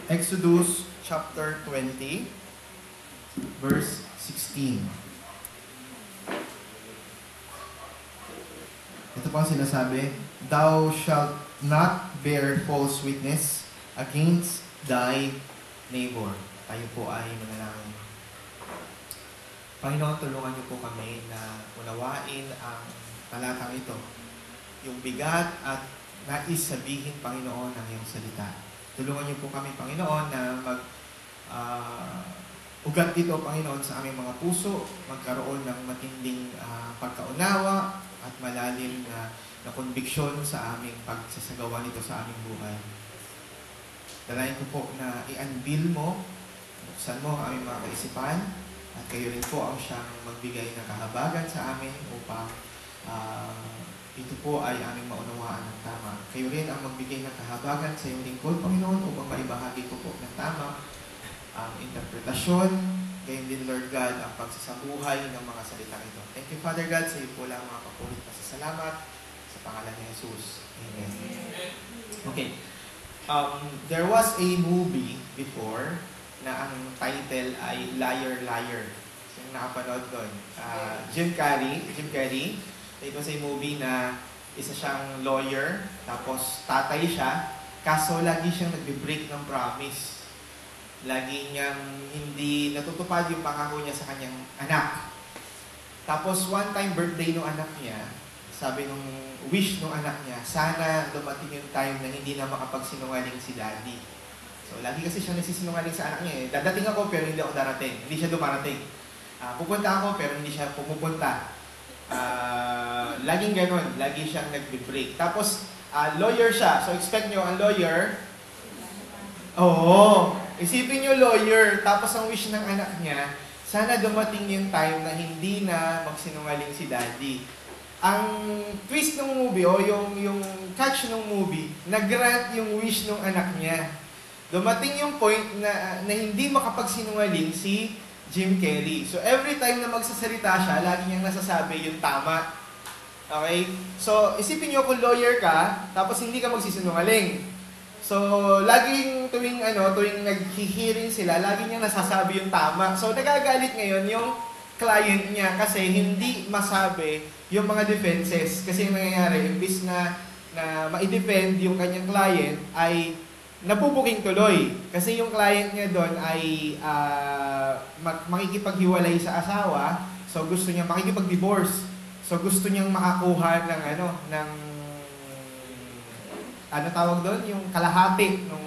Exodus chapter 20, verse 16. Ito po ang sinasabi, Thou shalt not bear false witness against thy neighbor. Tayo po ay manalangin. Panginoon, tulungan niyo po kami na unawain ang talatang ito. Yung bigat at nais sabihin, Panginoon, ng iyong salita. Tulungan niyo po kami, Panginoon, na ugat dito, Panginoon, sa aming mga puso, magkaroon ng matinding pagkaunawa at malalim na konbiksyon sa aming pagsasagawa nito sa aming buhay. Dalayan ko po na i-unveil mo, buksan mo ang aming mga kaisipan, at kayo rin po ang siyang magbigay ng kahabagan sa amin upang ito po ay aming maunawaan ng tama. Kayo rin ang magbigay ng kahabagan sa iyong lingkod, Panginoon, upang maibahagi ko po ng tama ang interpretasyon, gayon din, Lord God, ang pagsasabuhay ng mga salitang ito. Thank you, Father God, sa iyo po lang mga kapulit na salamat sa pangalan ni Jesus. Amen. Okay. There was a movie before na ang title ay Liar, Liar. Sino nakapanood doon? Jim Carrey. It was a movie na isa siyang lawyer, tapos tatay siya, kaso lagi siyang nagbe-break ng promise. Lagi niyang hindi natutupad yung pangako niya sa kanyang anak. Tapos one time birthday ng anak niya, sabi nung wish ng anak niya, sana dumating yung time na hindi na makapagsinungaling si daddy. So lagi kasi siya nagsisinungaling sa anak niya eh. Dadating ako pero hindi ako darating. Hindi siya dumarating. Pupunta ako pero hindi siya pumupunta. Laging ganun. Lagi siyang nagbe-break. Tapos lawyer siya. So expect nyo, ang lawyer, isipin nyo lawyer, tapos ang wish ng anak niya, sana dumating yung time na hindi na magsinungaling si daddy. Ang twist ng movie, o yung catch ng movie, nag-grant yung wish ng anak niya. Dumating yung point na hindi makapagsinungaling si Jim Carrey. So every time na magsasalita siya, lagi niyang nasasabi yung tama. Okay? So isipin niyo kung lawyer ka, tapos hindi ka magsisinungaling. So, laging tuwing nag-hearing sila, lagi niya nasasabi yung tama. So, nagagalit ngayon yung client niya kasi hindi masabi yung mga defenses. Kasi yung nangyayari, imbis na ma-defend yung kanyang client, ay napupuking tuloy. Kasi yung client niya doon ay makikipaghiwalay sa asawa, so gusto niya makikipag-divorce. So, gusto niyang makakuha ng ano tawag doon? Yung kalahati nung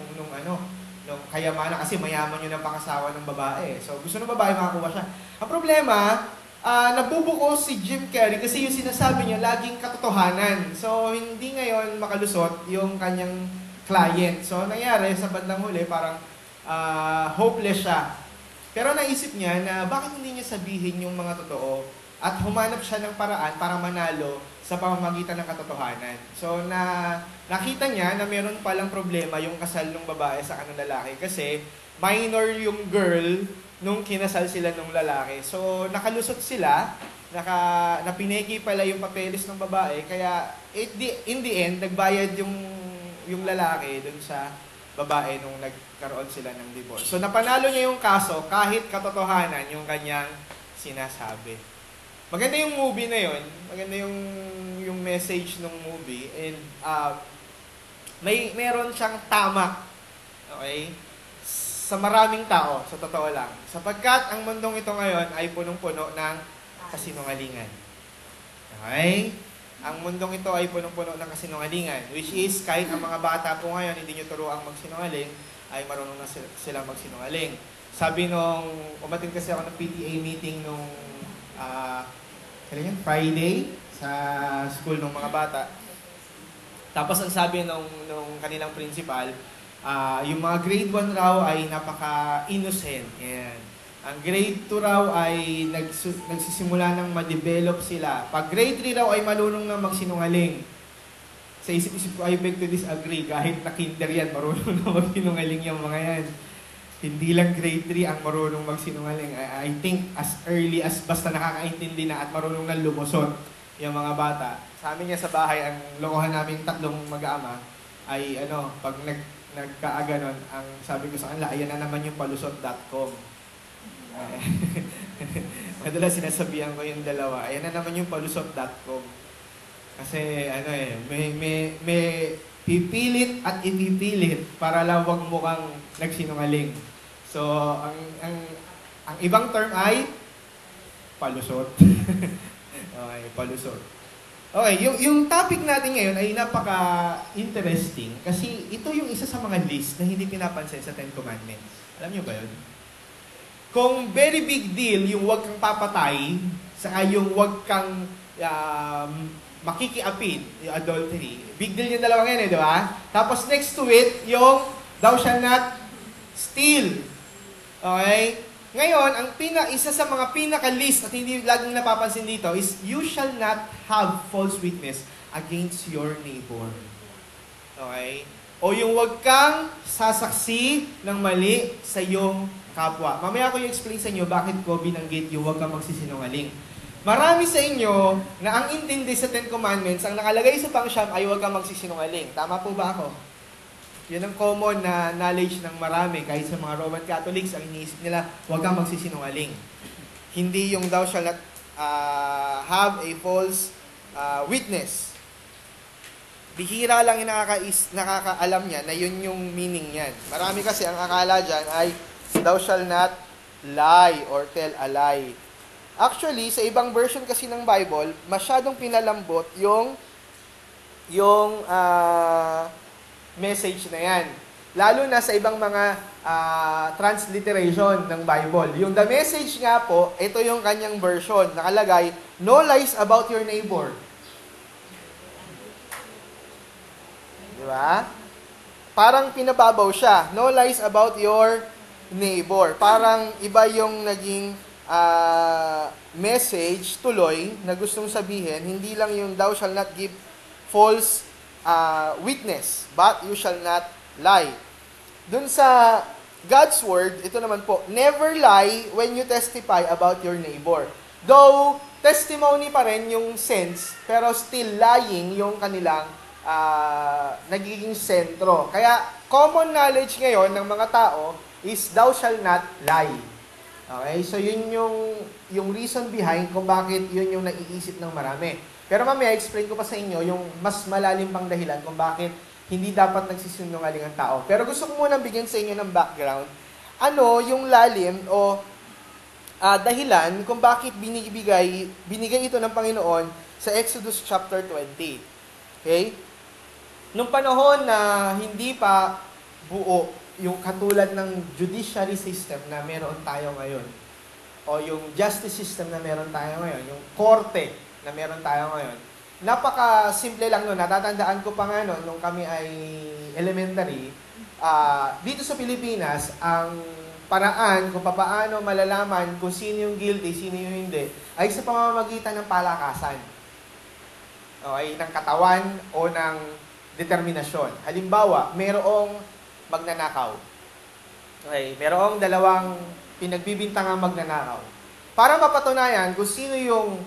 kayamanan kasi mayaman yun ang pangasawa ng babae. So, gusto ng babae makakuha siya. Ang problema, nabubuko si Jim Carrey kasi yung sinasabi niya laging katotohanan. So, hindi ngayon makalusot yung kanyang client. So, nangyari sa bandang huli, parang hopeless siya. Pero naisip niya na bakit hindi niya sabihin yung mga totoo at humanap siya ng paraan para manalo sa pamamagitan ng katotohanan. So, nakita niya na meron palang problema yung kasal ng babae sa kanang lalaki kasi minor yung girl nung kinasal sila ng lalaki. So, nakalusot sila, napineki pala yung papeles ng babae, kaya in the end, nagbayad yung lalaki dun sa babae nung nagkaroon sila ng divorce. So, napanalo niya yung kaso kahit katotohanan yung kanyang sinasabi. Maganda yung movie na yun. Maganda yung message ng movie. And meron siyang tama. Okay? Sa maraming tao, sa totoo lang. Sapagkat ang mundong ito ngayon ay punong-puno ng kasinungalingan. Okay? Ang mundong ito ay punong-puno ng kasinungalingan. Which is, kahit ang mga bata po ngayon, hindi nyo turuang magsinungaling, ay marunong na sila magsinungaling. Sabi umating kasi ako ng PTA meeting nung Friday sa school ng mga bata. Tapos ang sabi nung kanilang principal, yung mga grade 1 raw ay napaka-innocent. Yan. Ang grade 2 raw ay nagsisimula ng ma-develop sila. Pag grade 3 raw ay malunong na magsinungaling. Sa isip-isip ko, I beg to disagree. Kahit na kinder yan, marunong na magsinungaling yung mga yan. Hindi lang grade 3 ang marunong magsinungaling. I think as early as basta nakakaintindi na at marunong na lumusot yung mga bata. Sa amin niya sa bahay, ang lokohan namin tatlong mag-aama ay pag nagkaaganon, ang sabi ko sa kanila, ayan na naman yung palusot.com. Madalas sinasabihan ko yung dalawa, ayan na naman yung palusot.com. Kasi may pipilit at ipipilit para lang wag mukhang nagsinungaling. So, ang ibang term ay palusot. Okay, palusot. Okay, yung topic natin ngayon ay napaka-interesting kasi ito yung isa sa mga list na hindi pinapansin sa Ten Commandments. Alam niyo ba yun? Kung very big deal yung wag kang papatay, saka yung wag kang makikiapid, yung adultery. Big deal yung dalawang yan di ba? Tapos next to it, yung thou shall not steal. Okay? Ngayon, isa sa mga pinaka-list at hindi laging napapansin dito is you shall not have false witness against your neighbor. Okay? O yung wag kang sasaksi ng mali sa iyong kapwa. Mamaya ko i-explain sa inyo bakit ko binanggit yung wag kang magsisinungaling. Marami sa inyo na ang intindi sa Ten Commandments, ang nakalagay sa pangsyam ay huwag kang magsisinungaling. Tama po ba ako? Yan ang common na knowledge ng marami. Kahit sa mga Roman Catholics, ang iniisip nila, huwag kang magsisinungaling. Hindi yung thou shall not have a false witness. Bihira lang yung nakakaalam niya na yun yung meaning niyan. Marami kasi ang akala dyan ay thou shall not lie or tell a lie. Actually, sa ibang version kasi ng Bible, masyadong pinalambot yung message na yan. Lalo na sa ibang mga transliteration ng Bible. Yung the message nga po, ito yung kanyang version. Nakalagay, no lies about your neighbor. Di ba? Parang pinababaw siya. No lies about your neighbor. Parang iba yung naging message tuloy na gustong sabihin, hindi lang yung thou shall not give false witness, but you shall not lie. Dun sa God's word, ito naman po, never lie when you testify about your neighbor. Though, testimony pa rin yung sense, pero still lying yung kanilang nagiging sentro. Kaya, common knowledge ngayon ng mga tao is thou shall not lie. Okay? So, yun yung reason behind kung bakit yun yung naiisip ng marami. Pero mamaya, explain ko pa sa inyo yung mas malalim pang dahilan kung bakit hindi dapat nagsisinungaling ang tao. Pero gusto ko muna bigyan sa inyo ng background. Ano yung lalim o dahilan kung bakit binigay ito ng Panginoon sa Exodus chapter 20. Okay? Nung panahon na hindi pa buo yung katulad ng judiciary system na meron tayo ngayon, o yung justice system na meron tayo ngayon, yung korte na meron tayo ngayon, napaka-simple lang nun. Natatandaan ko pa nga nun, nung kami ay elementary, dito sa Pilipinas, ang paraan kung paano malalaman kung sino yung guilty, sino yung hindi, ay sa pamamagitan ng palakasan. Okay, ng katawan o ng determinasyon. Halimbawa, merong magnanakaw. Okay, merong dalawang pinagbibintangang magnanakaw. Para mapatunayan kung sino yung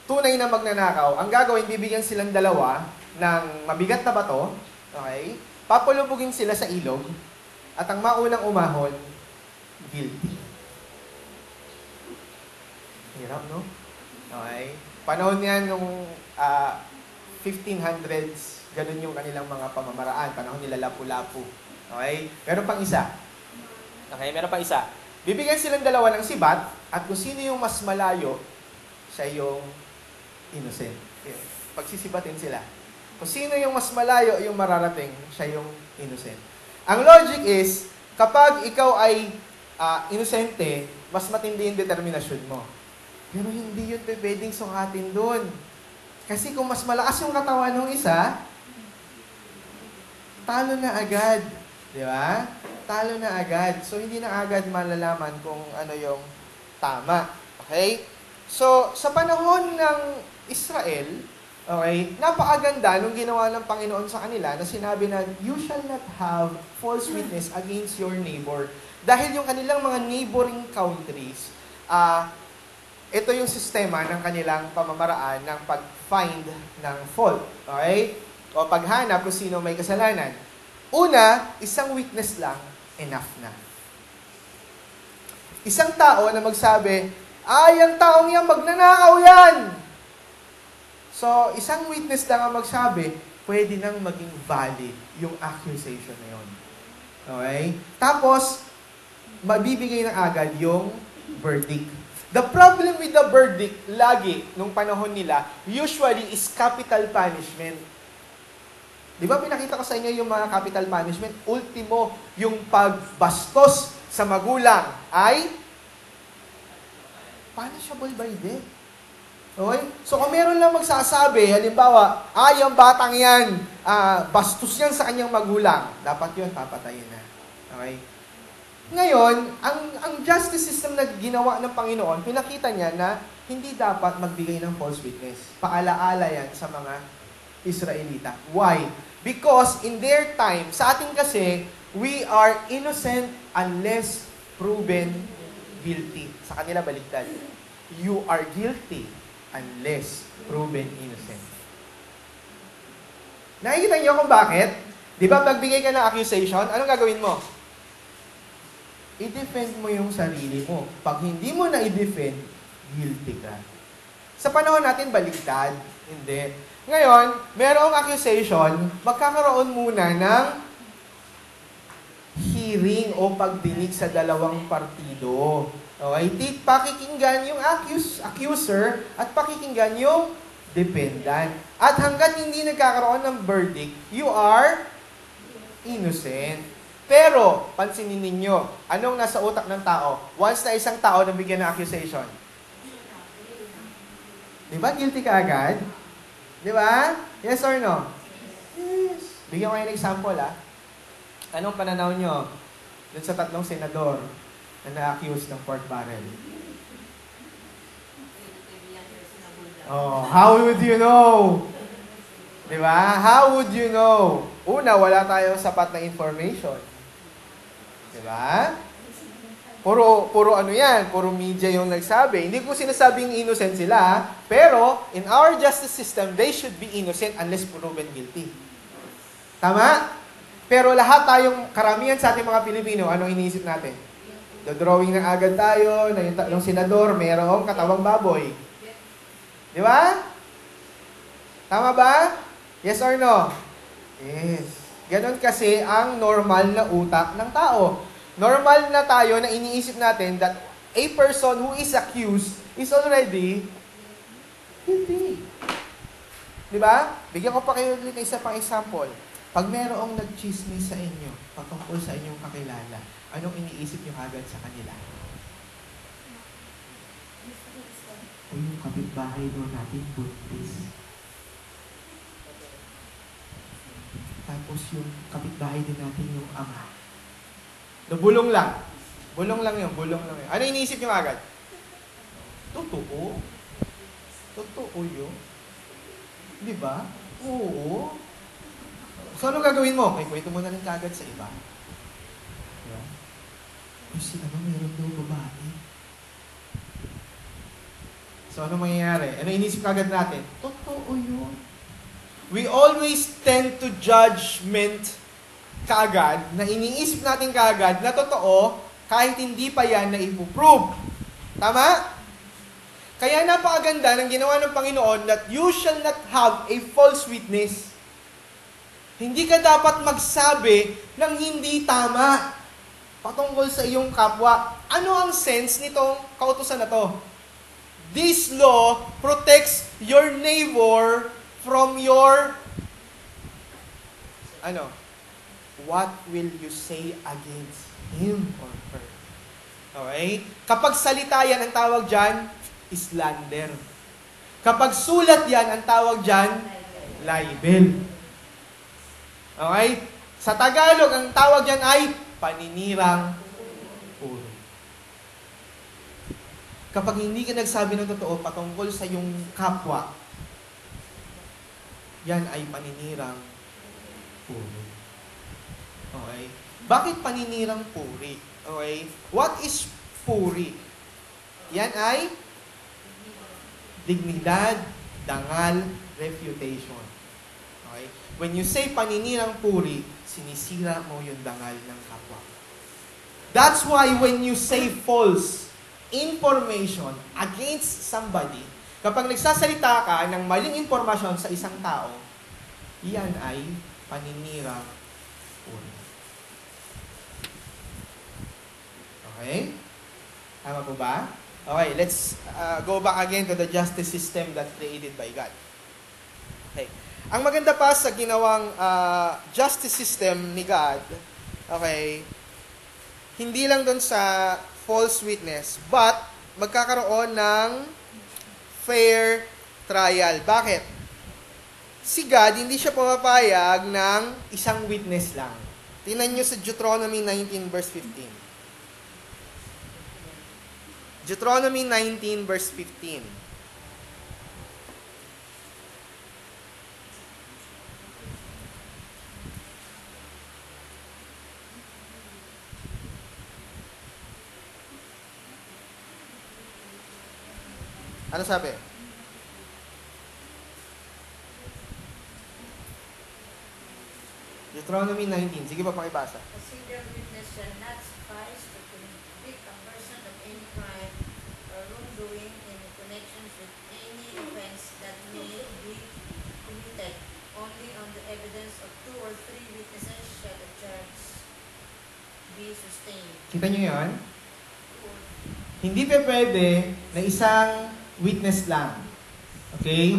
tunay na magnanakaw, ang gagawin, bibigyan silang dalawa ng mabigat na bato, okay? Papalubugin sila sa ilog, at ang maunang umahon, guilty. Hirap, no? Okay? Panahon yan nung 1500s, ganun yung kanilang mga pamamaraan. Panahon nila Lapu-Lapu. Okay? Meron pang isa. Okay, meron pang isa. Bibigyan silang dalawa ng sibat, at kung sino yung mas malayo, siya yung innocent. Okay. Pagsisibatin sila. Kung sino yung mas malayo yung mararating, siya yung innocent. Ang logic is, kapag ikaw ay inosente, mas matindi yung determinasyon mo. Pero hindi yun pwedeng sukatin doon. Kasi kung mas malakas yung katawan ng isa, talo na agad. Di ba? Talo na agad. So, hindi na agad malalaman kung ano yung tama. Okay? So, sa panahon ng Israel, okay, napakaganda nung ginawa ng Panginoon sa kanila na sinabi na, you shall not have false witness against your neighbor. Dahil yung kanilang mga neighboring countries, ito yung sistema ng kanilang pamamaraan ng pag-find ng fault. Okay? O paghanap kung sino may kasalanan. Una, isang witness lang, enough na. Isang tao na magsabi, ang taong yan, magnanakaw yan! So, isang witness lang ang magsabi, pwede nang maging valid yung accusation na yun. Okay? Tapos, mabibigay na agad yung verdict. The problem with the verdict, lagi, nung panahon nila, usually is capital punishment. Di ba pinakita ko sa inyo yung mga capital punishment? Ultimo, yung pagbastos sa magulang ay punishable by death. Okay? So kung meron lang magsasabi, halimbawa, yung batang yan, bastos yan sa kanyang magulang, dapat yun, papatayin na. Okay? Ngayon, ang justice system na ginawa ng Panginoon, pinakita niya na hindi dapat magbigay ng false witness. Paalaala yan sa mga Israelita. Why? Because in their time, sa atin kasi, we are innocent unless proven guilty. Sa kanila baliktad. You are guilty unless proven innocent. Nakikita niyo kung bakit? Di ba magbigay ka ng accusation, anong gagawin mo? I-defend mo yung sarili mo. Pag hindi mo na i-defend, guilty ka. Sa panahon natin, baliktad. Hindi. Ngayon, merong accusation, magkakaroon muna ng hearing o pagdinig sa dalawang partido. Okay? Pakikinggan yung accuser at pakikinggan yung defendant. At hanggat hindi nagkakaroon ng verdict, you are innocent. Pero, pansinin ninyo, anong nasa utak ng tao? Once na isang tao nabigyan ng accusation. Di ba? Guilty ka agad? Di ba? Yes or no? Yes. Bigyan ko kayo ng example, Anong pananaw nyo dun sa 3 senador na na-accuse ng pork barrel? Oh, how would you know? Di ba? How would you know? Una, wala tayong sapat na information. Diba? Puro ano yan, puro media yung nagsabi. Hindi ko sinasabing innocent sila, pero in our justice system, they should be innocent unless proven guilty. Tama? Pero lahat tayong, karamihan sa ating mga Pilipino, ano iniisip natin? Drawing na agad tayo, na yung 3 senador, mayroong katawang baboy. Di ba? Tama ba? Yes or no? Yes. Ganon kasi ang normal na utak ng tao. Normal na tayo na iniisip natin that a person who is accused is already guilty. Di ba? Bigyan ko pa kayo ulit isa pang example. Pag merong nag-chismis sa inyo, patungkol sa inyong kakilala, anong iniisip nyo agad sa kanila? O yung kapitbahay doon natin, buntis. Tapos yung kapitbahay din natin, yung ama. Bulong lang. Bulong lang yun. Ano iniisip nyo agad? Totoo. Totoo yun. Di ba? Oo. So, ano gagawin mo? May kwento mo na rin kagad sa iba. Diba? Kasi meron daw babae. So, ano mangyayari? Ano iniisip kagad natin? Totoo yun. We always tend to judgment kaagad, na iniisip natin kaagad na totoo, kahit hindi pa yan na ipuprove. Tama? Kaya napakaganda ng ginawa ng Panginoon that you shall not have a false witness. Hindi ka dapat magsabi ng hindi tama patungkol sa iyong kapwa. Ano ang sense nitong kautusan na to? This law protects your neighbor from your what will you say against him or her? Okay? Kapag salita yan, ang tawag dyan, slander. Kapag sulat yan, ang tawag dyan, libel. Okay? Sa Tagalog, ang tawag dyan ay paninirang puri. Kapag hindi ka nagsabi ng totoo patungkol sa iyong kapwa, yan ay paninirang puri. Okay? Bakit paninirang puri? Okay? What is puri? Yan ay dignidad, dangal, refutation. Okay? When you say paninirang puri, sinisira mo yung dangal ng kapwa. That's why when you say false information against somebody, kapag nagsasalita ka ng maling impormasyon sa isang tao, iyan ay paninirang puri. Okay? Tama po ba? Okay, let's go back again to the justice system that's created by God. Okay. Ang maganda pa sa ginawang justice system ni God, okay, hindi lang doon sa false witness, but magkakaroon ng fair trial. Bakit? Si God, hindi siya pumapayag ng isang witness lang. Tingnan nyo sa Deuteronomy 19 verse 15. Deuteronomy 19 verse 15. Ano sabi? Deuteronomy 19. Sige pa pakibasa. A single witness shall not suffice to convict a person of any crime or wrongdoing in connection with any offense that may be committed. Only on the evidence of 2 or 3 witnesses shall the charge be sustained. Kita nyo yun? Hindi pa pwede na isang witness lang. Okay?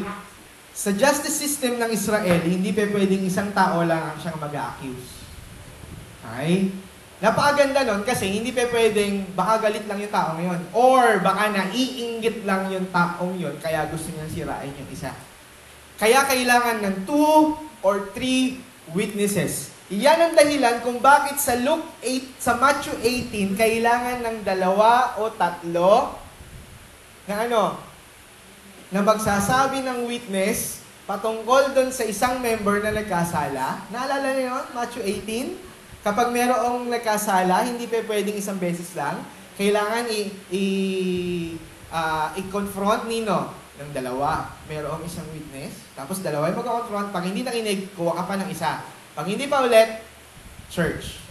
Sa justice system ng Israel, hindi pa pwedeng isang tao lang ang siyang mag-a-accuse. Okay? Napakaganda nun kasi hindi pa pwedeng baka galit lang yung taong yun. Or baka naiinggit lang yung taong yun kaya gusto niyang sirain yung isa. Kaya kailangan ng 2 or 3 witnesses. Iyan ang dahilan kung bakit sa sa Matthew 18, kailangan ng 2 o 3 na na magsasabi ng witness patungkol doon sa isang member na nagkasala. Naalala niyo yun? Matthew 18? Kapag merong nagkasala, hindi pa pwedeng isang beses lang. Kailangan i-confront nino ng 2. Merong isang witness, tapos 2 yung mag-confront. Pag hindi nakinig, kuha ka pa ng isa. Pag hindi pa ulit, church.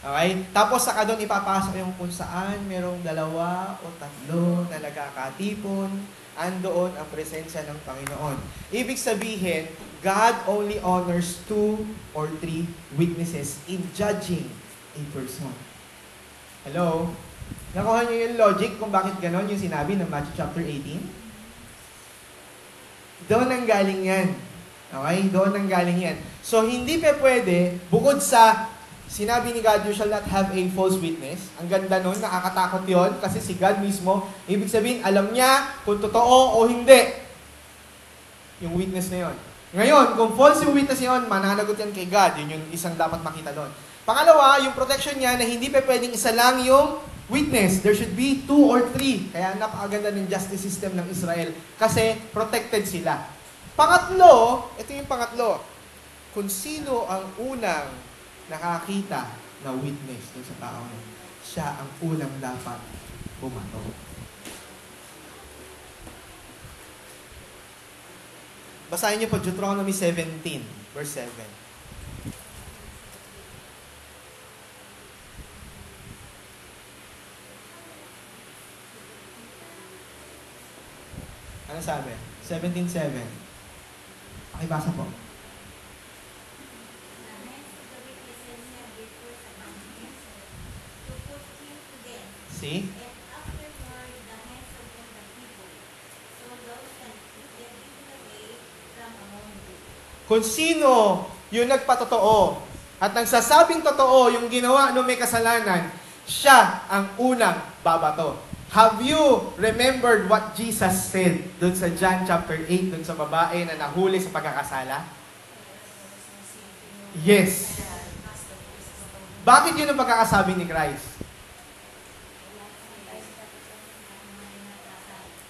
Okay? Tapos saka doon ipapasok yung kung saan merong 2 o 3 na nagkakatipon, andoon ang presensya ng Panginoon. Ibig sabihin, God only honors 2 or 3 witnesses in judging a person. Hello? Nakuha niyo yung logic kung bakit ganon yung sinabi ng Matthew chapter 18? Doon ang galing yan. Okay? Doon ang galing yan. So, hindi pa pwede, bukod sa sinabi ni God, you shall not have a false witness. Ang ganda nun, nakakatakot yon kasi si God mismo, ibig sabihin, alam niya kung totoo o hindi yung witness na yon. Ngayon, kung false yung witness yon, mananagot yan kay God. Yun yung isang dapat makita doon. Pangalawa, yung protection niya na hindi pa pwedeng isa lang yung witness. There should be 2 or 3. Kaya napakaganda ng justice system ng Israel kasi protected sila. Pangatlo, ito yung pangatlo. Kung sino ang unang nakakita na witness dun sa tao, siya ang unang dapat bumato. Basahin niyo po Deuteronomy 17, verse 7. Ano sabi? 17:7. Pakibasa po. See? And afterward, the hands of all the people, so thou shalt keep them taken away from among you. Kung sino yung nagpatotoo at nagsasabing totoo yung ginawa ng may kasalanan, siya ang unang babato. Have you remembered what Jesus said dun sa John chapter 8, dun sa babae na nahuli sa pagkakasala? Yes. Bakit yun ang pagkakasabi ni Christ?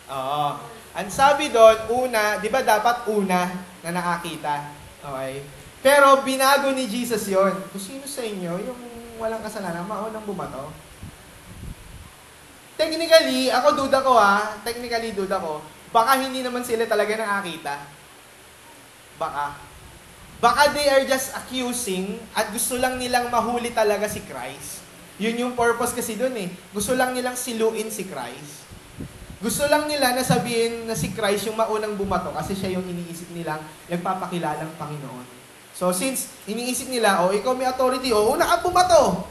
Oo. Ang sabi doon, una, di ba dapat una na nakakita? Okay? Pero binago ni Jesus yon. Kung sino sa inyo, yung walang kasalanan, maunang bumato. Technically, ako duda ko Technically, duda ko. Baka hindi naman sila talaga nakakita. Baka. Baka they are just accusing at gusto lang nilang mahuli talaga si Christ. Yun yung purpose kasi dun eh. Gusto lang nilang siluin si Christ. Gusto lang nila na sabihin na si Christ yung maunang bumato kasi siya yung iniisip nilang nagpapakilalang Panginoon. So since iniisip nila, ikaw may authority, una ka bumato.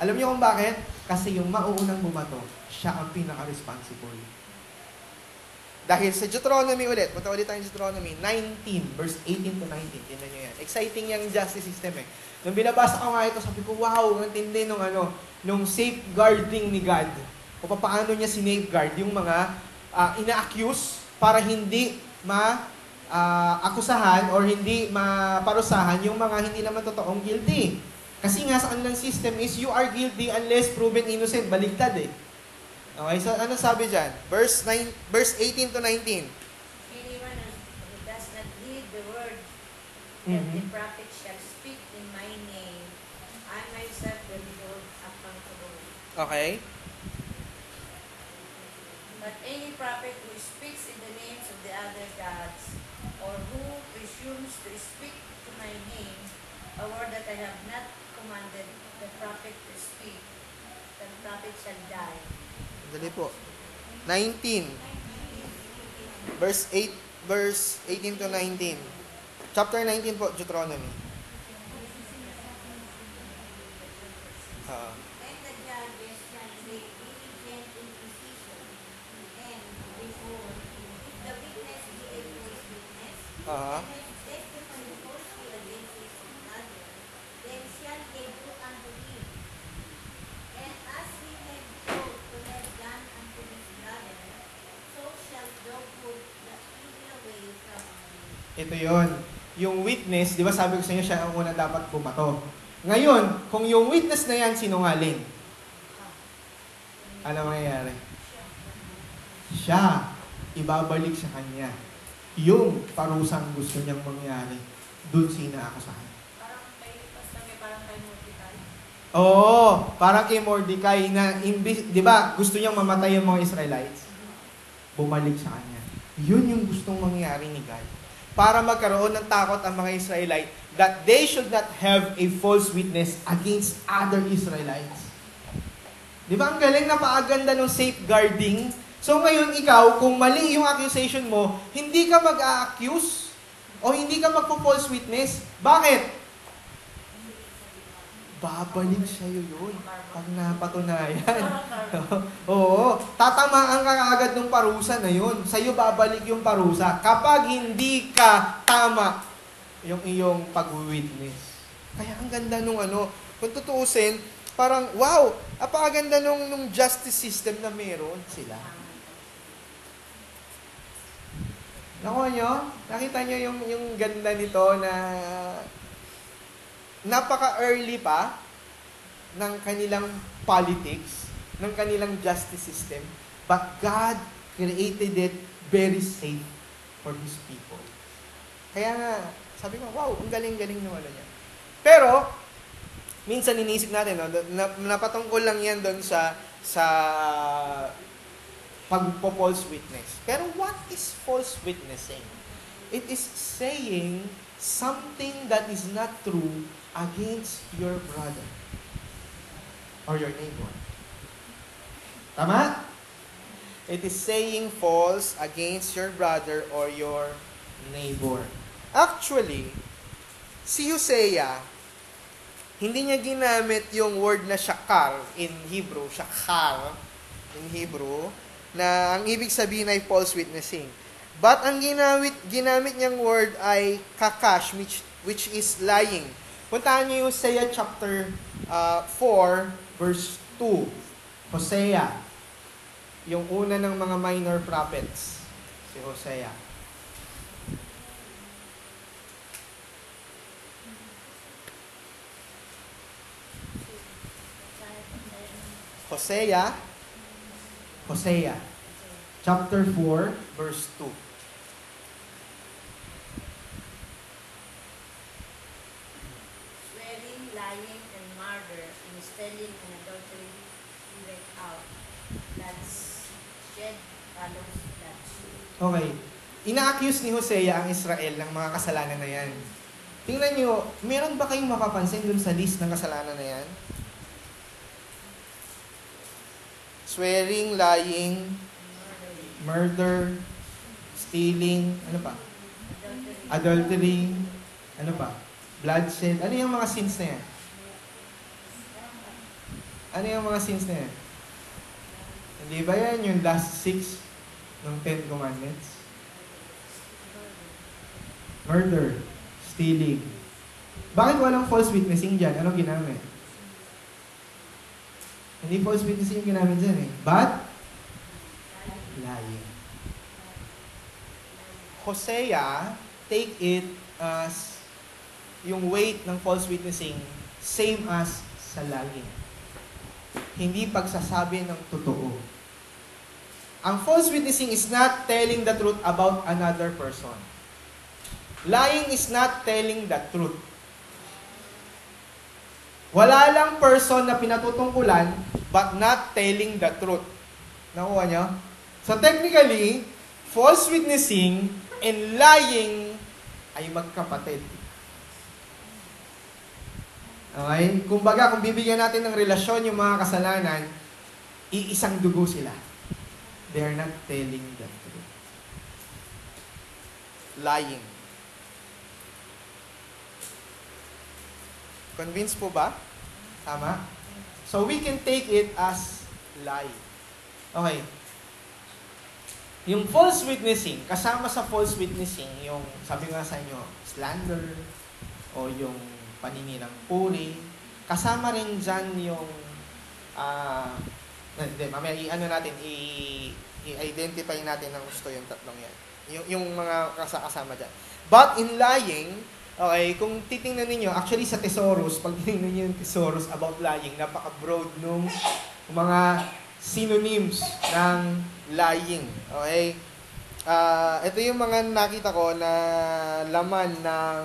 Alam niyo kung bakit? Kasi yung mauunang bumato, siya ang pinaka-responsible. Dahil sa Deuteronomy ulit, punta ulit tayo sa Deuteronomy 19, verse 18 to 19. Tingnan nyo yan. Exciting yung justice system eh. Nung binabasa ko nga ito, sabi ko, wow, ang tindi nung safeguarding ni God. O paano niya sinafeguard yung mga ina-accuse para hindi akusahan or hindi maparusahan yung mga hindi naman totoong guilty. Kasi nga sa kanilang system is you are guilty unless proven innocent. Baligtad eh. Okay, so ano sabi dyan? Verse 18 to 19. Anyone who does not heed the word that the prophet shall speak in my name, I myself will hold accountable. Okay. But any prophet who speaks in the names of the other gods, or who presumes to speak to my name, a word that I have not commanded the prophet to speak, the prophet shall die. Dali po. 19. Verse 18 to 19. Chapter 19 po, Deuteronomy. And the judges shall make diligent inquisition, and behold, if the witness be a false witness, and has testified falsely against his brother, then shall they do unto him. And as he had thought to have done unto his brother, so shall thou put the evil away from him. Ito yon. Yung witness, di ba sabi ko sa inyo, siya ang unang dapat bumato. Ngayon, kung yung witness na yan sinungaling, ano mangyayari? Siya, ibabalik sa kanya. Yung parusang gusto niyang mangyari, dun sinaakusahan. Parang kay Mordecai. Oo, parang kay Mordecai na, di ba, gusto niyang mamatay yung mga Israelites? Bumalik sa kanya. Yun yung gustong mangyari ni God. Para magkaroon ng takot ang mga Israelite that they should not have a false witness against other Israelites. Di ba ang galing na paaganda ng safeguarding? So ngayon ikaw, kung mali yung accusation mo, hindi ka mag-a-accuse o hindi ka magpo-false witness. Bakit? Babalik sa'yo yun pag napatunayan. Oo, tatamaan ka agad ng parusa na yun. Sa'yo babalik yung parusa kapag hindi ka tama yung iyong pag-witness. Kaya ang ganda nung kung tutuusin, parang wow, apakaganda nung justice system na meron sila. Nakuha nyo? Nakita nyo yung ganda nito na napaka-early pa ng kanilang politics, ng kanilang justice system, but God created it very safe for His people. Kaya nga, sabi ko, wow, ang galing-galing naman niya. Pero, minsan iniisip natin, napatungkol lang yan doon sa pag-false witness. Pero what is false witnessing? It is saying something that is not true against your brother or your neighbor. Tama? It is saying false against your brother or your neighbor. Actually, si Hosea, hindi niya ginamit yung word na shakar in Hebrew, na ang ibig sabihin ay false witnessing. But ang ginamit niyang word ay kakash, which is lying. Puntahan niyo yung Hosea chapter 4, verse 2. Hosea, yung una ng mga minor prophets, si Hosea. Hosea, chapter 4, verse 2. Swearing, lying, and murder, and stealing and adultery break out. That's shed follows that. Okay. Ina-accuse ni Hosea ang Israel ng mga kasalanan na yan. tingnan nyo, meron ba kayong mapapansin dun sa list ng kasalanan na yan? Swearing, lying, murder, stealing, ano pa? Adultery, ano pa? Bloodshed. Ano yung mga sins na yan? Ano yung mga sins na yan? Hindi ba yan yung last 6 ng 10 commandments? Murder, stealing. Bakit walang false witnessing dyan? Anong ginamit? Hindi false witnessing yung ginamit dyan eh. But, lying. Hosea, take it as yung weight ng false witnessing, same as sa lying. Hindi pagsasabi ng totoo. Ang false witnessing is not telling the truth about another person. Lying is not telling the truth. Wala lang person na pinatutungkulan but not telling the truth. Nakuha nyo? So technically, false witnessing and lying ay magkapatid. Okay? Kumbaga, kung bibigyan natin ng relasyon yung mga kasalanan, iisang dugo sila. They are not telling the truth. Lying. Convinced po ba? Tama? So we can take it as lie. Okay. Yung false witnessing, kasama sa false witnessing, yung sabi nga sa inyo, slander, o yung paninirang puri, kasama rin dyan yung, mamaya i-identify natin ng gusto yung tatlong yan. Yung mga kasama dyan. But in lying, okay, kung titingnan ninyo, actually sa thesaurus, pag titingnan niyo yung thesaurus about lying, napaka-broad nung mga synonyms ng lying. Okay? Ito yung mga nakita ko na laman ng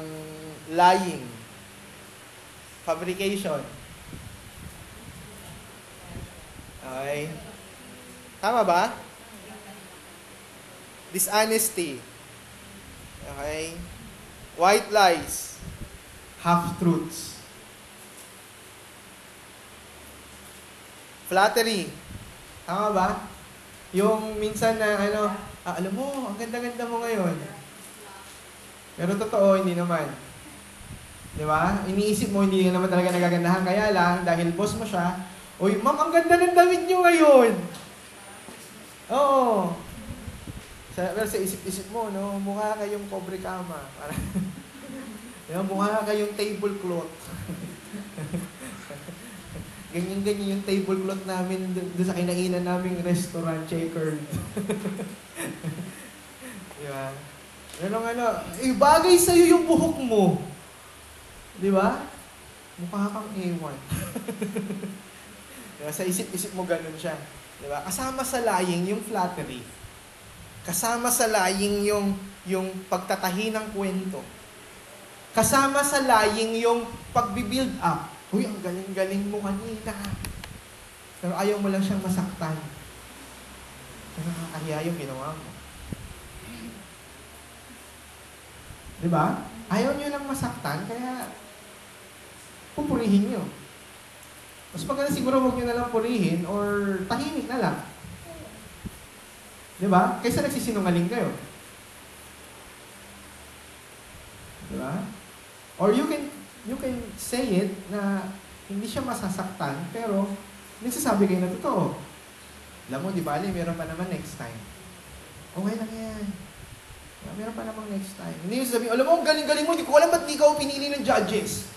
lying. Fabrication. Okay? Tama ba? Dishonesty. Okay? White lies. Half-truths. Flattery. Tama ba? Yung minsan na alam mo, ang ganda-ganda mo ngayon. Pero totoo, hindi naman. Di ba? Iniisip mo, hindi naman talaga nagagandahan. Kaya lang, dahil boss mo siya, uy, ma'am, ang ganda ng damit nyo ngayon. Oo. Well, sa isip-isip mo, no, mukha kayong pobre kama. Mukha kayong tablecloth. Ganyan-ganyan yung tablecloth namin doon sa kinainan naming restaurant, checkered. Di ba? Bagay sa'yo yung buhok mo. Di ba? Mukha kang ewan. Diba? Sa isip-isip mo ganun siya. Di ba? Kasama sa lying yung flattery. Kasama sa lying yung pagtatahi ng kwento. Kasama sa lying yung pagbibuild up. Uy, ang galing-galing mo kanina. Pero ayaw mo lang siyang masaktan. Pero nakakahiya yung ginawa mo. Di ba? Ayaw nyo lang masaktan, kaya pupurihin nyo. Mas maganda siguro huwag nyo na lang purihin or tahimik na lang. Di ba? Kaysa nagsisinungaling kayo. Di ba? Or you can say it na hindi siya masasaktan, pero nagsasabi kayo na totoo. Alam mo, di ba, meron pa naman next time. Okay lang yan. Meron pa namang next time. Hindi yung sabihin, alam mo, galing-galing mo, di ko alam ba't di ka pinili ng judges.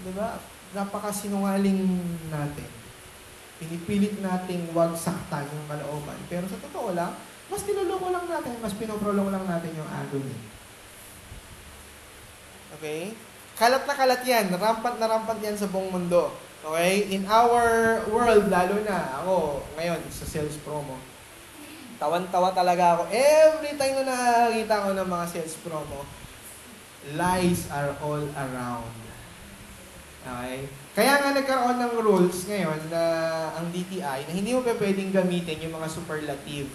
Di ba? Napakasinungaling natin. Pinipilit nating wag saktan yung kalooban. Pero sa totoo lang, mas niloloko lang natin, mas pinoprolong lang natin yung agony. Okay? Kalat na kalat yan. Rampant yan sa buong mundo. Okay? In our world, lalo na, ako, ngayon, sa sales promo, tawan-tawa talaga ako. Every time na nakakita ko ng mga sales promo, lies are all around. Okay? Kaya nga nagkaroon ng rules ngayon na ang DTI na hindi mo pa pwedeng gamitin yung mga superlative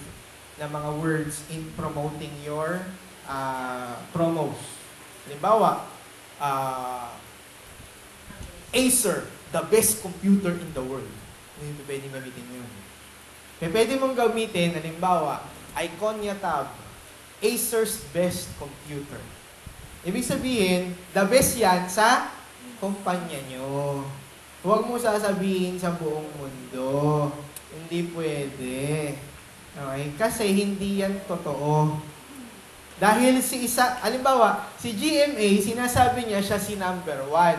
na mga words in promoting your promos. Halimbawa, Acer, the best computer in the world. Hindi pwedeng gamitin yun. Pwede mong gamitin, halimbawa, Iconia Tab, Acer's best computer. Ibig sabihin, the best yan sa kumpanya nyo. Huwag mo sasabihin sa buong mundo. Hindi pwede. Okay? Kasi hindi yan totoo. Dahil halimbawa, si GMA, sinasabi niya siya si number 1.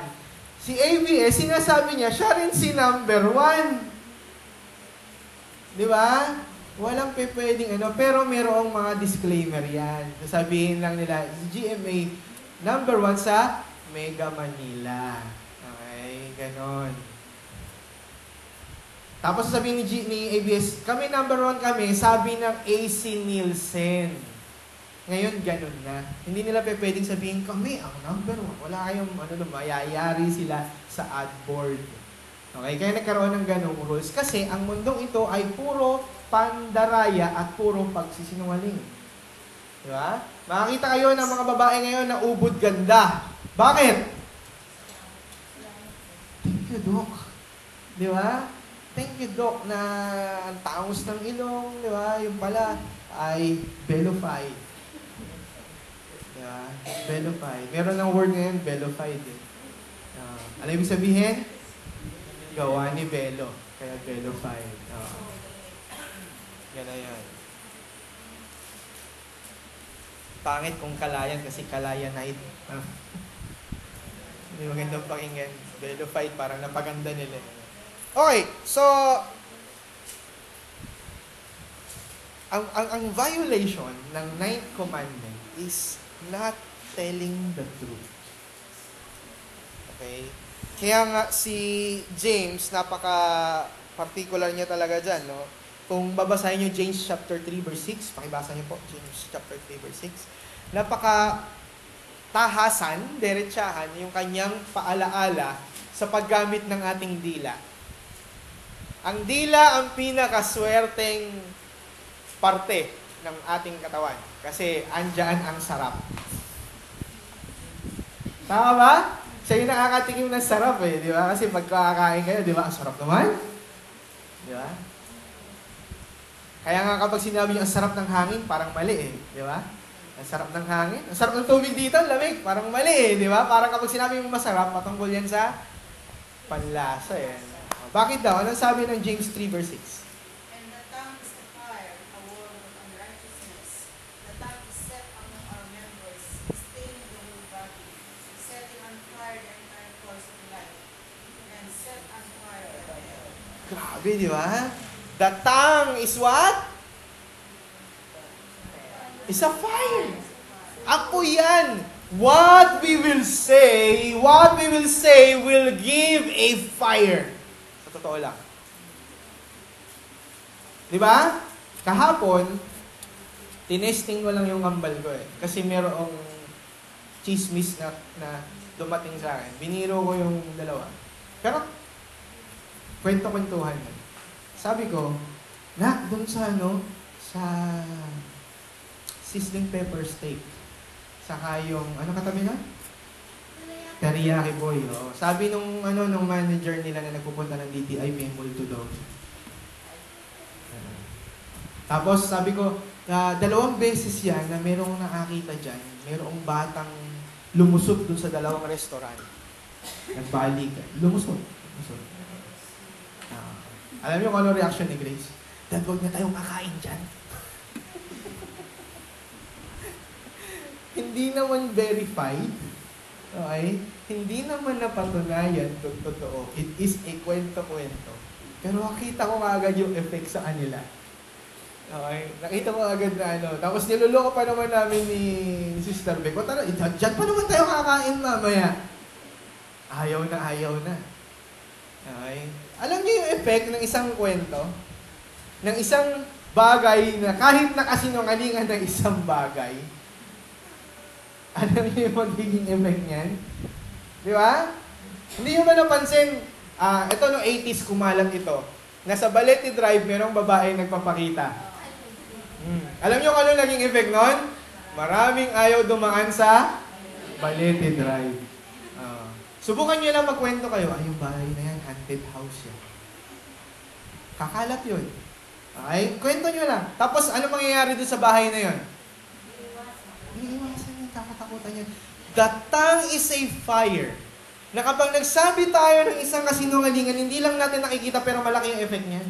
Si ABS, sinasabi niya, siya rin si number 1. Di ba? Walang pwedeng pero merong mga disclaimer yan. Sasabihin lang nila, GMA, number 1 sa Mega Manila. Okay, ganon. Tapos sasabihin ni ABS, kami number 1 kami, sabi ng AC Nielsen. Ngayon, ganun na. Hindi nila pwedeng sabihin, kami ang number 1. Wala kayong, mayayari sila sa ad board. Okay? Kaya nagkaroon ng ganung rules. Kasi ang mundong ito ay puro pandaraya at puro pagsisinungaling. Di ba? Makakita kayo ng mga babae ngayon na ubod ganda. Bakit? Thank you, Doc. Di ba? Thank you, Doc, na ang tangos ng ilong, di ba? Yung pala ay bellified. Bellified. Meron ng word ngayon, bellified. Ano ibig sabihin? Gawa ni Bello. Kaya bellified. Yan na yan. Pangit kung kalayan kasi kalayanite. Hindi magandang pakinggan. Bellified, parang napaganda nila. Okay, so ang violation ng 9th commandment is not telling the truth. Okay? Kaya nga si James, napaka-particular niya talaga dyan, no? Kung babasahin niyo James chapter 3 verse 6, pakibasa niyo po, James chapter 3 verse 6, napaka-tahasan, derechahan, yung kanyang paalaala sa paggamit ng ating dila. Ang dila ang pinakaswerteng parte ng ating katawan. Kasi andyan ang sarap. Tama ba? Siya yung nakakatikim ng sarap di ba? Kasi pagkakain kayo, di ba? Ang sarap naman. Di ba? Kaya nga kapag sinabi niyo ang sarap ng hangin, parang mali di ba? Ang sarap ng hangin. Ang sarap ng tubig dito, lamig. Parang mali di ba? Parang kapag sinabi mo masarap, patungkol yan sa panlasa Bakit daw? Anong sabi ng James 3 verse 6? Grabe, di ba? The tongue is what? Is a fire. Ako yan. What we will say will give a fire. Sa totoo lang. Di ba? Kahapon, tinesting ko lang yung kambal ko Kasi merong chismis na dumating sa akin. Biniro ko yung dalawa. Pero, kwento-kwentuhan. Sabi ko, doon sa sa sizzling pepper steak. Saka yung, katabi na? Teriyaki boy. Sabi nung manager nila na nagpupunta ng DTI, may multo daw. Tapos sabi ko, 2 beses yan na merong nakakita dyan, merong batang lumusot dun sa 2 restaurant. Nagbalikan. Lumusot. Alam niyo kung ano reaction ni Grace? Dad, huwag na tayong kakain dyan. Hindi naman verified. Okay? Hindi naman napatunayan totoo. It is a kwento-kwento. Pero nakita ko agad yung effect sa kanila. Okay? Nakita ko agad na Tapos niluloko pa naman namin ni Sister Beck. Dyan pa naman tayo kakain mamaya. Ayaw na. Okay? Alam niyo yung effect ng isang kwento? Ng isang bagay na kahit nakasinungalingan ng isang bagay, alam niyo yung magiging effect niyan? Di ba? Hindi nyo ba napansin, ito no 80s kumalat ito. Nasa Balete Drive, merong babae nagpapakita. Alam niyo kung ano naging effect nun? Maraming ayaw dumaan sa Balete Drive. Subukan nyo lang magkwento kayo. Ay, yung bahay na yan, haunted house yan. Kakalat yun. Okay? Kwento nyo lang. Tapos, ano mangyayari doon sa bahay na yun? Iiwasan yun, kakatakutan yun. The tongue is a fire. Na kapag nagsabi tayo ng isang kasinungalingan, hindi lang natin nakikita pero malaki yung effect niya.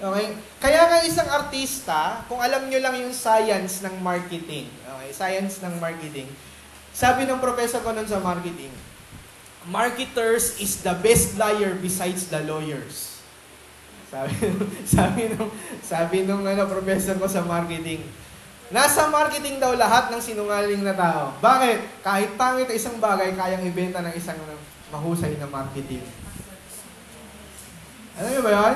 Okay? Kaya nga isang artista, kung alam nyo lang yung science ng marketing, okay? Science ng marketing, sabi ng professor ko nun sa marketing, marketers is the best liar besides the lawyers. Sabi nung professor ko sa marketing, nasa marketing daw lahat ng sinungaling na tao. Bakit? Kahit pangit isang bagay, kayang ibenta ng isang mahusay na marketing. Alam niyo ba yun?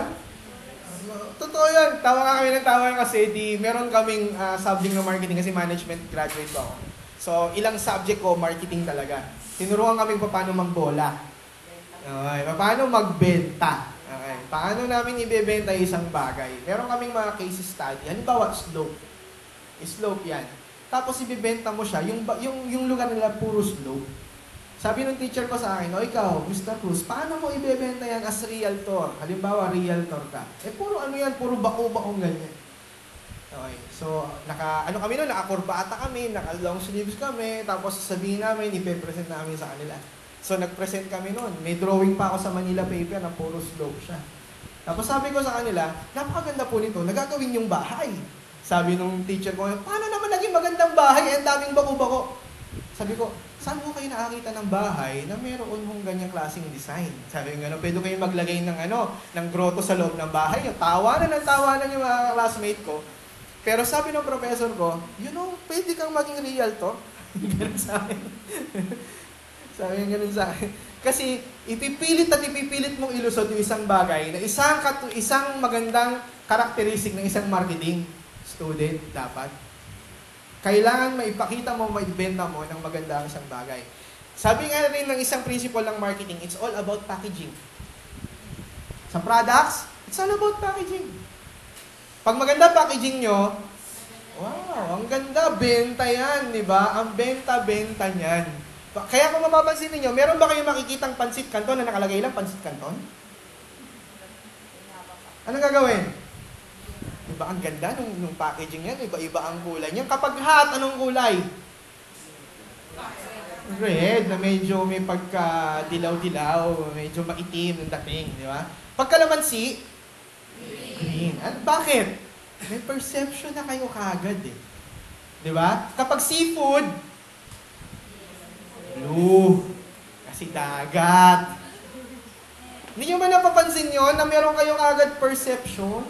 Totoo yan. Tawa nga kami ng tawa kasi meron kaming subject ng marketing kasi management graduate ko ako. So, ilang subject ko, marketing talaga. Tinuruan kami paano magbola. Okay. Paano magbenta. Okay. Paano namin ibebenta isang bagay. Meron kaming mga case study. Halimbawa, slope. Slope yan. Tapos ibebenta mo siya, yung lugar nila puro slope. Sabi ng teacher ko sa akin, o ikaw, Mr. Cruz, paano mo ibebenta yan as realtor? Halimbawa, realtor ka. Puro ano yan, puro bako-bakong ganyan. Okay, so, kami nun, nakakurbata kami, naka-long sleeves kami, tapos sasabihin namin, ipe-present namin sa kanila. So, nag-present kami nun. May drawing pa ako sa Manila paper na puro slope siya. Tapos sabi ko sa kanila, napakaganda po nito, nagagawin yung bahay. Sabi nung teacher ko, paano naman naging magandang bahay? Ang daming bako-bako. Sabi ko, saan mo kayo nakakita ng bahay na meron mong ganyang klaseng design? Sabi ko, pwede kayo maglagay ng grotto sa loob ng bahay. Tawanan yung mga classmate ko. Pero sabi ng professor ko, pwede kang maging realtor. Ganun sa akin. Sabi nga ganun sa akin. Kasi ipipilit mong ilusot yung isang bagay na isang magandang karakteristik ng isang marketing student dapat. Kailangan maipakita mo, maibenta mo ng maganda ang isang bagay. Sabi nga rin ng isang principle ng marketing, it's all about packaging. Sa products, it's all about packaging. Pag maganda packaging nyo, wow, ang ganda, benta yan, di ba? Ang benta-benta niyan. Kaya kung mapapansin niyo, meron ba kayong makikitang pansit canton na nakalagay lang pansit canton? Anong gagawin? Diba ang ganda nung packaging yan? Iba-iba ang kulay niyan. Kapag hot, anong kulay? Red, na medyo may pagka-dilaw-dilaw, medyo maitim ng dating, di ba? Pagkalamansi, green. Bakit? May perception na kayo kagad eh. Di ba? Kapag seafood, blue. Kasi dagat. Hindi nyo ba napapansin yun na meron kayong agad perception?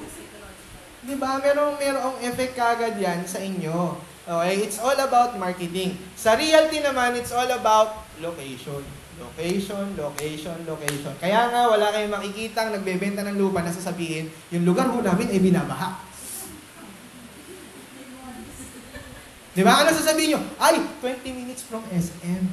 Di ba? Merong effect kagad yan sa inyo. Okay? It's all about marketing. Sa realty naman, it's all about location. Location. Kaya nga, wala kayong makikitang nagbebenta ng lupa na sasabihin, yung lugar ho namin ay binabaha. Di ba? Ano sasabihin nyo? Ay, 20 minutes from SM.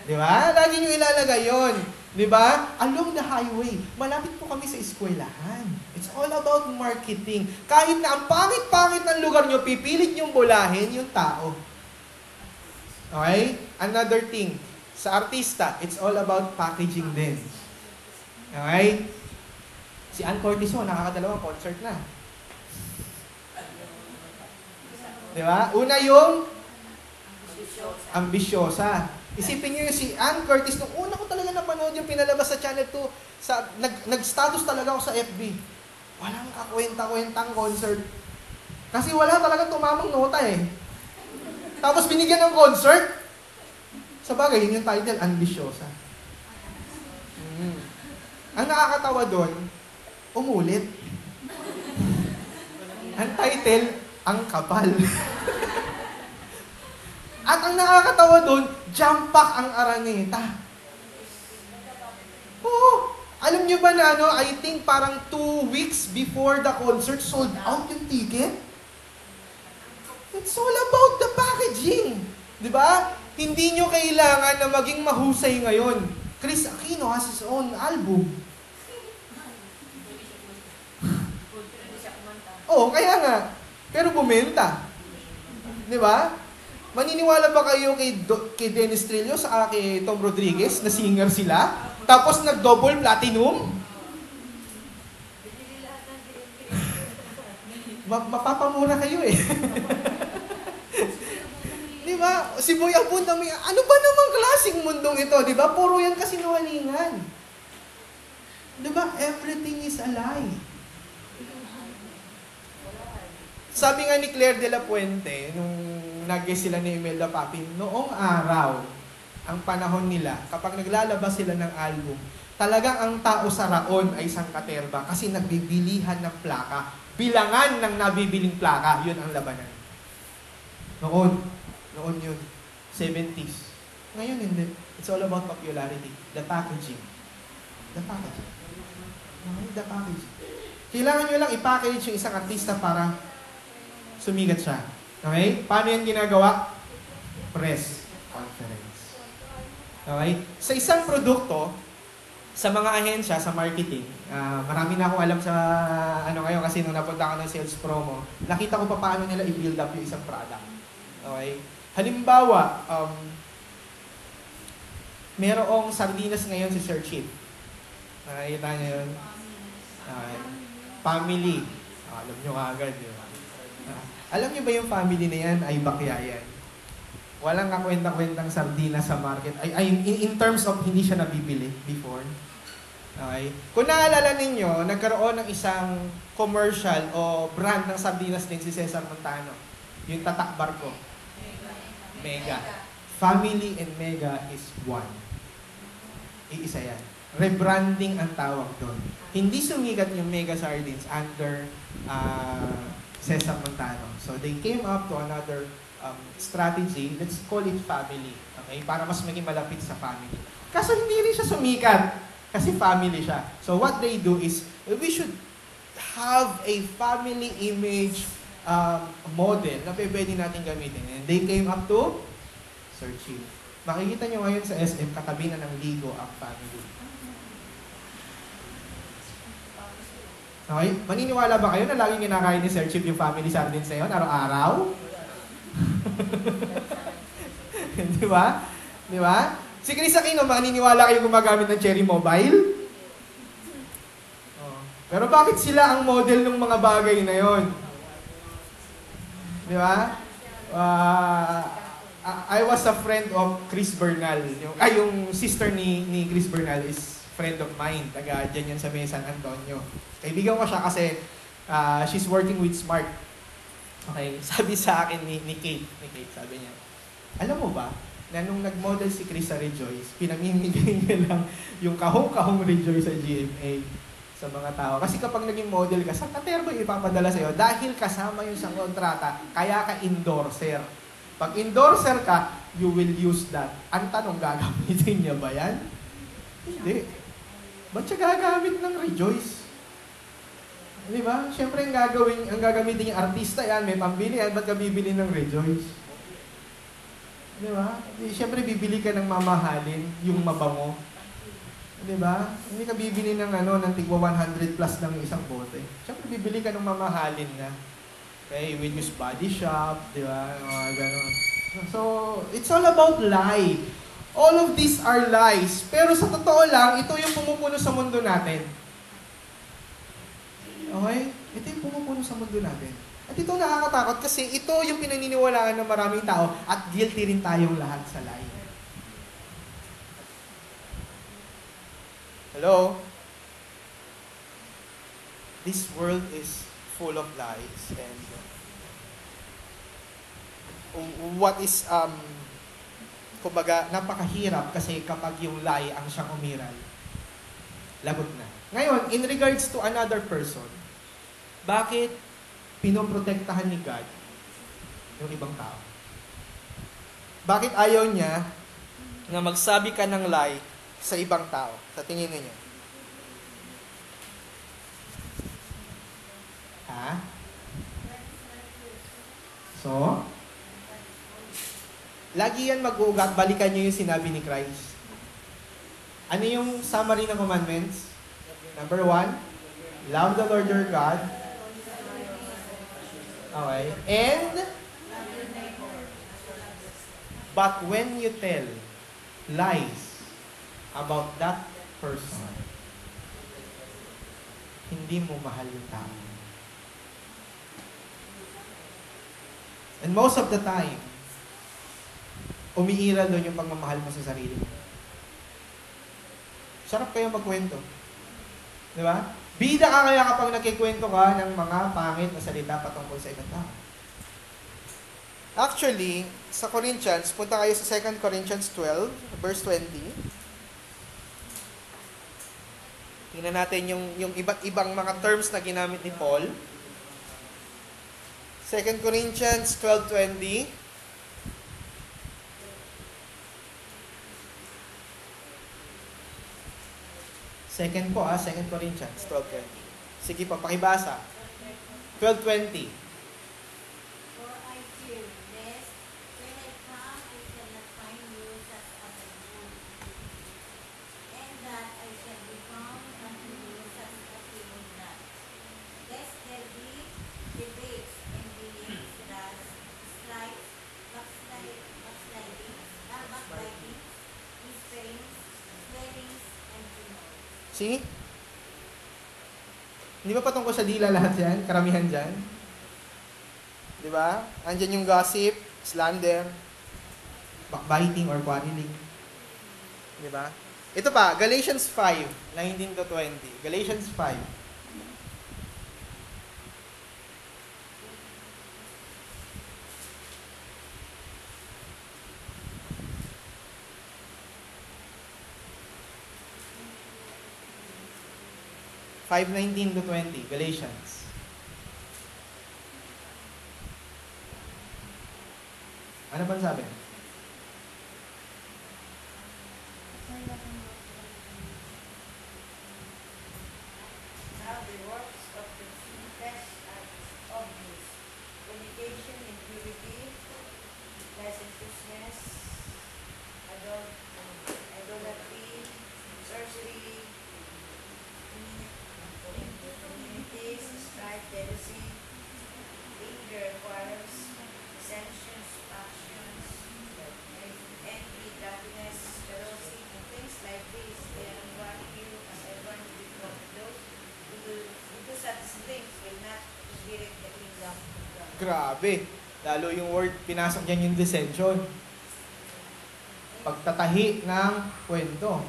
Di ba? Lagi nyo ilalagay yun. Di ba? Along the highway. Malapit po kami sa eskwelahan. It's all about marketing. Kahit na ang pangit-pangit ng lugar nyo, pipilit nyong bulahin yung tao. Okay? Another thing. Sa artista, it's all about packaging din. Okay? Si Ann Curtis, nakakadalawang concert na. Di ba? Una yung ambisyosa. Isipin niyo yung si Ann Curtis, nung una ko talaga napanood yung pinalabas sa Channel 2, nag-status talaga ako sa FB. Walang kakwenta-kwentang concert. Kasi wala talaga tumamang nota eh. Tapos binigyan ng concert. Sa bagay, yun yung title, Ambisyosa. Ang nakakatawa doon, umulit. Ang title, Ang Kapal. At ang nakakatawa doon, jump pack ang Araneta. Oo. Alam nyo ba na, I think parang 2 weeks before the concert, sold out yung ticket? It's all about the packaging. Di ba? Hindi nyo kailangan na maging mahusay ngayon. Chris Aquino has his own album. Oo, kaya nga. Pero bumenta. Di ba? Maniniwala ba kayo kay Dennis Trillo sa kay Tom Rodriguez na singer sila? Tapos nag-double platinum? Mapapamura kayo eh. Di ba? Si Boy Abunda, ano ba namang klaseng mundong ito? Di ba? Puro yan kasinungalingan. Di ba? Everything is a lie. Sabi nga ni Claire de la Puente, nung nag-guest sila ni Imelda Papin, noong araw, ang panahon nila, kapag naglalabas sila ng album, talagang ang tao sa raon ay sangkaterba kasi nagbibilihan ng plaka. Bilangan ng nabibiling plaka, yun ang labanan. Noon yun. 70s. Ngayon hindi. It's all about popularity. The packaging. The packaging. The packaging. Kailangan nyo lang i-package yung isang artista para sumigat siya. Okay? Paano yan ginagawa? Press conference. Okay? Sa isang produkto, sa mga ahensya, sa marketing, marami na akong alam sa ngayon kasi nung napunta ako ng sales promo, nakita ko pa paano nila i-build up yung isang product. Okay? Halimbawa, merong sardinas ngayon si Sir Chief. Nakita niyo yun? Family. Alam nyo kagad yun. Alam niyo ba yung family na yan ay bakyayan? Walang kakwenta-kwentang sardinas sa market. In terms of hindi siya nabibili before. Okay? Kung naalala ninyo, nagkaroon ng isang commercial o brand ng sardinas din si Cesar Montano. Yung tatak barko. Mega. Family and Mega is one. Iisa yan. Rebranding ang tawag doon. Hindi sumigat yung Mega Sardines under Cesar Montano. So they came up to another strategy. Let's call it family. Okay? Para mas maging malapit sa family. Kaso hindi rin siya sumikat. Kasi family siya. So what they do is, we should have a family image model na pwede natin gamitin. And they came up to Sir Chief. Makikita nyo ngayon sa SM, katabi na ng Ligo ang family. Okay? Maniniwala ba kayo na laging kinakain ni Sir Chief yung family sardines na yun, araw-araw? Di ba? Di ba? Si Chris Aquino, maniniwala kayo gumagamit ng Cherry Mobile? Oh. Pero bakit sila ang model ng mga bagay na yon? Di ba? I was a friend of Chris Bernal. Yung sister ni Chris Bernal is friend of mine. Taga dyan yan sa May San Antonio. Kaibigan ko siya kasi she's working with Smart. Okay, sabi sa akin ni Kate, sabi niya, alam mo ba, na nung nag-model si Chris sa Rejoice, pinamimigay niya lang yung kahong-kahong Rejoice sa GMA sa mga tao. Kasi kapag naging model ka, sa katerba ipapadala sa'yo dahil kasama yung sa kontrata, kaya ka endorser. Pag endorser ka, you will use that. Ang tanong, gagamitin niya ba yan? Hindi. Ba't siya gagamit ng Rejoice? Di ba? Siyempre, ang gagamitin yung artista yan, may pambili yan, ba't ka bibili ng Rejoice? Di ba? Siyempre, bibili ka ng mamahalin, yung mabango. Di ba? Hindi ka bibili ng ng tigwa 100 plus lang yung isang bote. Siyempre, bibili ka ng mamahalin na. Okay, we use Body Shop, di ba? Ganon. So, it's all about lie. All of these are lies. Pero sa totoo lang, ito yung pumupuno sa mundo natin. Okay? Ito yung pumupuno sa mundo natin. At ito nakakatakot kasi ito yung pinaniniwalaan ng maraming tao at guilty rin tayong lahat sa lie. Hello? This world is full of lies and what is kumbaga napakahirap kasi kapag yung lie ang siyang umiral, lagot na. Ngayon, in regards to another person, bakit pinoprotektahan ni God yung ibang tao? Bakit ayaw niya na magsabi ka ng lie sa ibang tao? Sa tingin niyo? Ha? So, lagi yan mag-uugat, balikan nyo yung sinabi ni Christ. Ano yung summary ng commandments? Number 1, love the Lord your God. Okay. And But when you tell lies about that person, hindi mo mahal yung tao. And most of the time, umiiral doon yung pagmamahal mo sa sarili mo. Sarap kayo magkwento. Di ba? Bida ka kaya kapag nagkikwento ka ng mga pangit na salita patungkol sa ibang tao. Actually, sa Corinthians, punta kayo sa 2 Corinthians 12, verse 20. Tingnan natin yung iba't ibang mga terms na ginamit ni Paul. 2 Corinthians 12:20. Second 2 Corinthians 12:20. Sige pa, pakibasa. 12:20. For I fear lest when I come I shall not find you such as I would, and that I shall be found unto you such as you would not. Lest there be debates, envyings, wraths, strifes, backslidings, whisperings, swearings, and rumors. See? Hindi ba patungkol sa dila lahat yan? Karamihan dyan? Di ba? Andyan yung gossip, slander, backbiting or quarreling. Di ba? Ito pa, Galatians 5:19-20. Galatians 5. (5:19-20), Galatians. Ano ba sabi? Now the works of the flesh are obvious: fornication, impurity, licentiousness, idolatry, sorcery, enmities, strife, jealousy, anger, quarrels, dissensions, factions, envy, drunkenness, carousing, and things like this. I am warning you, as I warned you before, those who do such things will not inherit the kingdom of God. Grabe. Lalo yung word, pinasok niyan yung dissension. Pagtatahi ng kwento.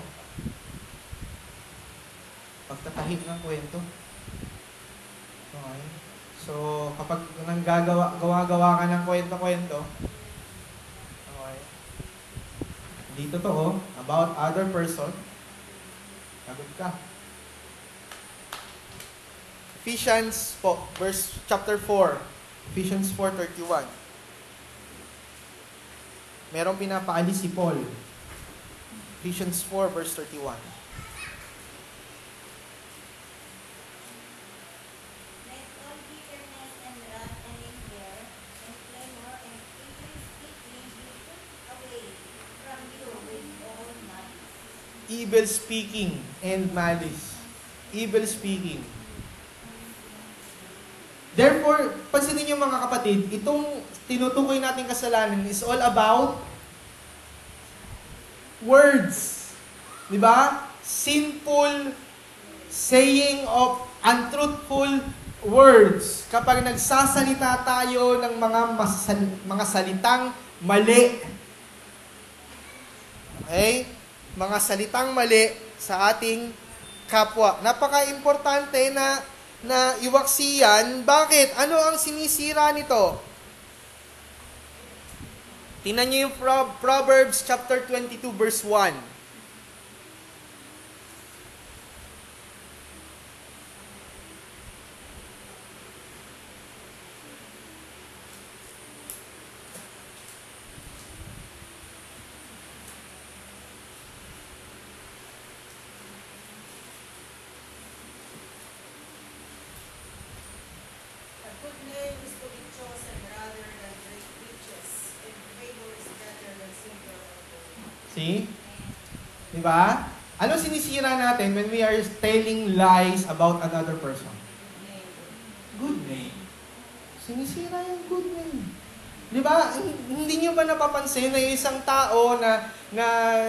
Pagtatahi ng kwento. Okay. So, kapag gawa ka ng kwento-kwento, okay, hindi totoo, about other person, sagot ka. Ephesians chapter 4. Ephesians 4:31. Merong pinapaalis si Paul. Ephesians 4 verse 31. Let all bitterness and wrath and anger and clamor and evil speaking be put away from you with all malice. Evil speaking and malice. Evil speaking. Therefore, pansinin niyo mga kapatid, itong tinutukoy nating kasalanan is all about words. Di ba? Sinful saying of untruthful words. Kapag nagsasalita tayo ng mga salitang mali. Okay? Mga salitang mali sa ating kapwa. Napaka-importante na iwaksiyan. Bakit? Ano ang sinisira nito? Tingnan niyo yung Proverbs chapter 22 verse 1. A good name is to be chosen rather than great riches, and favor is better than silver or gold. See? Di ba? Ano sinisira natin when we are telling lies about another person? Good name. Sinisira yung good name. Di ba? Hindi nyo ba napapansin na yung isang tao na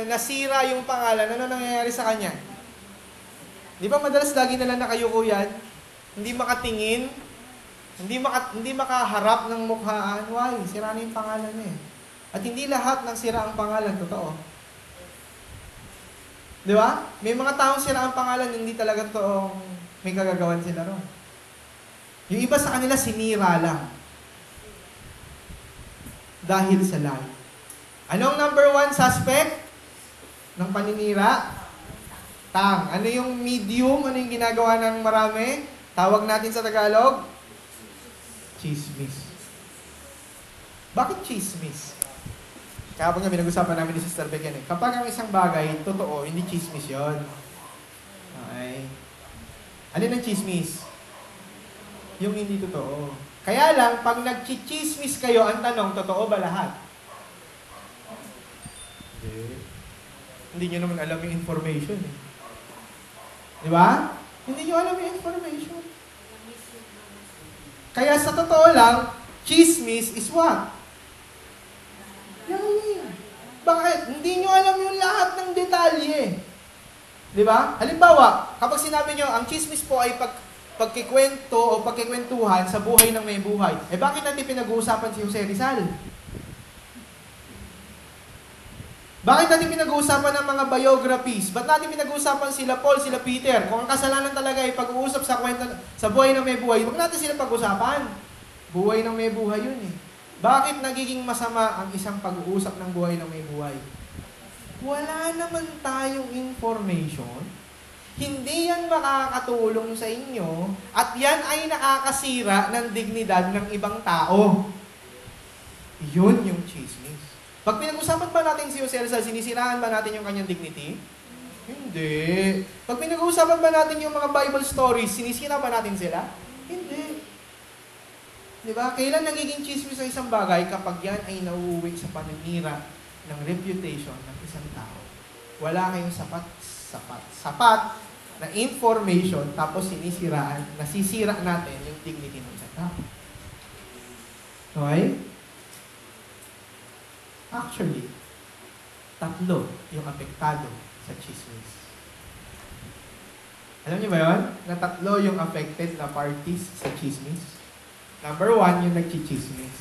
nasira yung pangalan, ano nangyayari sa kanya? Di ba madalas lagi na lang nakayuko yan? Hindi makatingin, hindi makaharap ng mukhaan. Why? Sira na yung pangalan niya eh. At hindi lahat ng sira ang pangalan, totoo. Di ba? May mga taong sira ang pangalan, hindi talaga toong may kagagawan sila ron. Yung iba sa kanila, sinira lang. Dahil sa lie. Anong number 1 suspect ng paninira? Tang. Ano yung medium? Ano yung ginagawa ng marami? Tawag natin sa Tagalog? Chismis. Bakit chismis? Kahapon nga pinag-usapan namin ni Sister Beck yan eh. Kapag ang isang bagay, totoo, hindi chismis yon. Okay. Alin ang chismis? Yung hindi totoo. Kaya lang, pag nag-chismis kayo, ang tanong, totoo ba lahat? Hindi nyo naman alam yung information eh. Di ba? Hindi nyo alam yung information. Kaya sa totoo lang, chismis is what? Yan. Bakit? Hindi nyo alam yung lahat ng detalye. Di ba? Halimbawa, kapag sinabi nyo, ang chismis po ay pagkikwento o pagkikwentuhan sa buhay ng may buhay. Eh bakit natin pinag-uusapan si Jose Rizal? Bakit natin pinag-uusapan ng mga biographies? Ba't natin pinag-uusapan sila Paul, sila Peter? Kung ang kasalanan talaga ay pag-uusap sa buhay ng may buhay, huwag natin sila pag-usapan. Buhay ng may buhay yun eh. Bakit nagiging masama ang isang pag-uusap ng buhay ng may buhay? Wala naman tayong information. Hindi yan makakatulong sa inyo at yan ay nakakasira ng dignidad ng ibang tao. Yun yung chismis. Pag pinag-usapan ba natin si Jose Rizal, sinisiraan ba natin yung kanyang dignity? Hindi. Pag pinag-uusapan ba natin yung mga Bible stories, sinisira ba natin sila? Hindi. Diba? Kailan nagiging chismis sa isang bagay kapag yan ay nauuwi sa paninira ng reputation ng isang tao? Wala kayong sapat na information, tapos nasisira natin yung dignity ng isang tao. Okay? Actually, 3 yung apektado sa chismis. Alam niyo ba yun? Na 3 yung affected na parties sa chismis. Number 1, yung nagchichismis.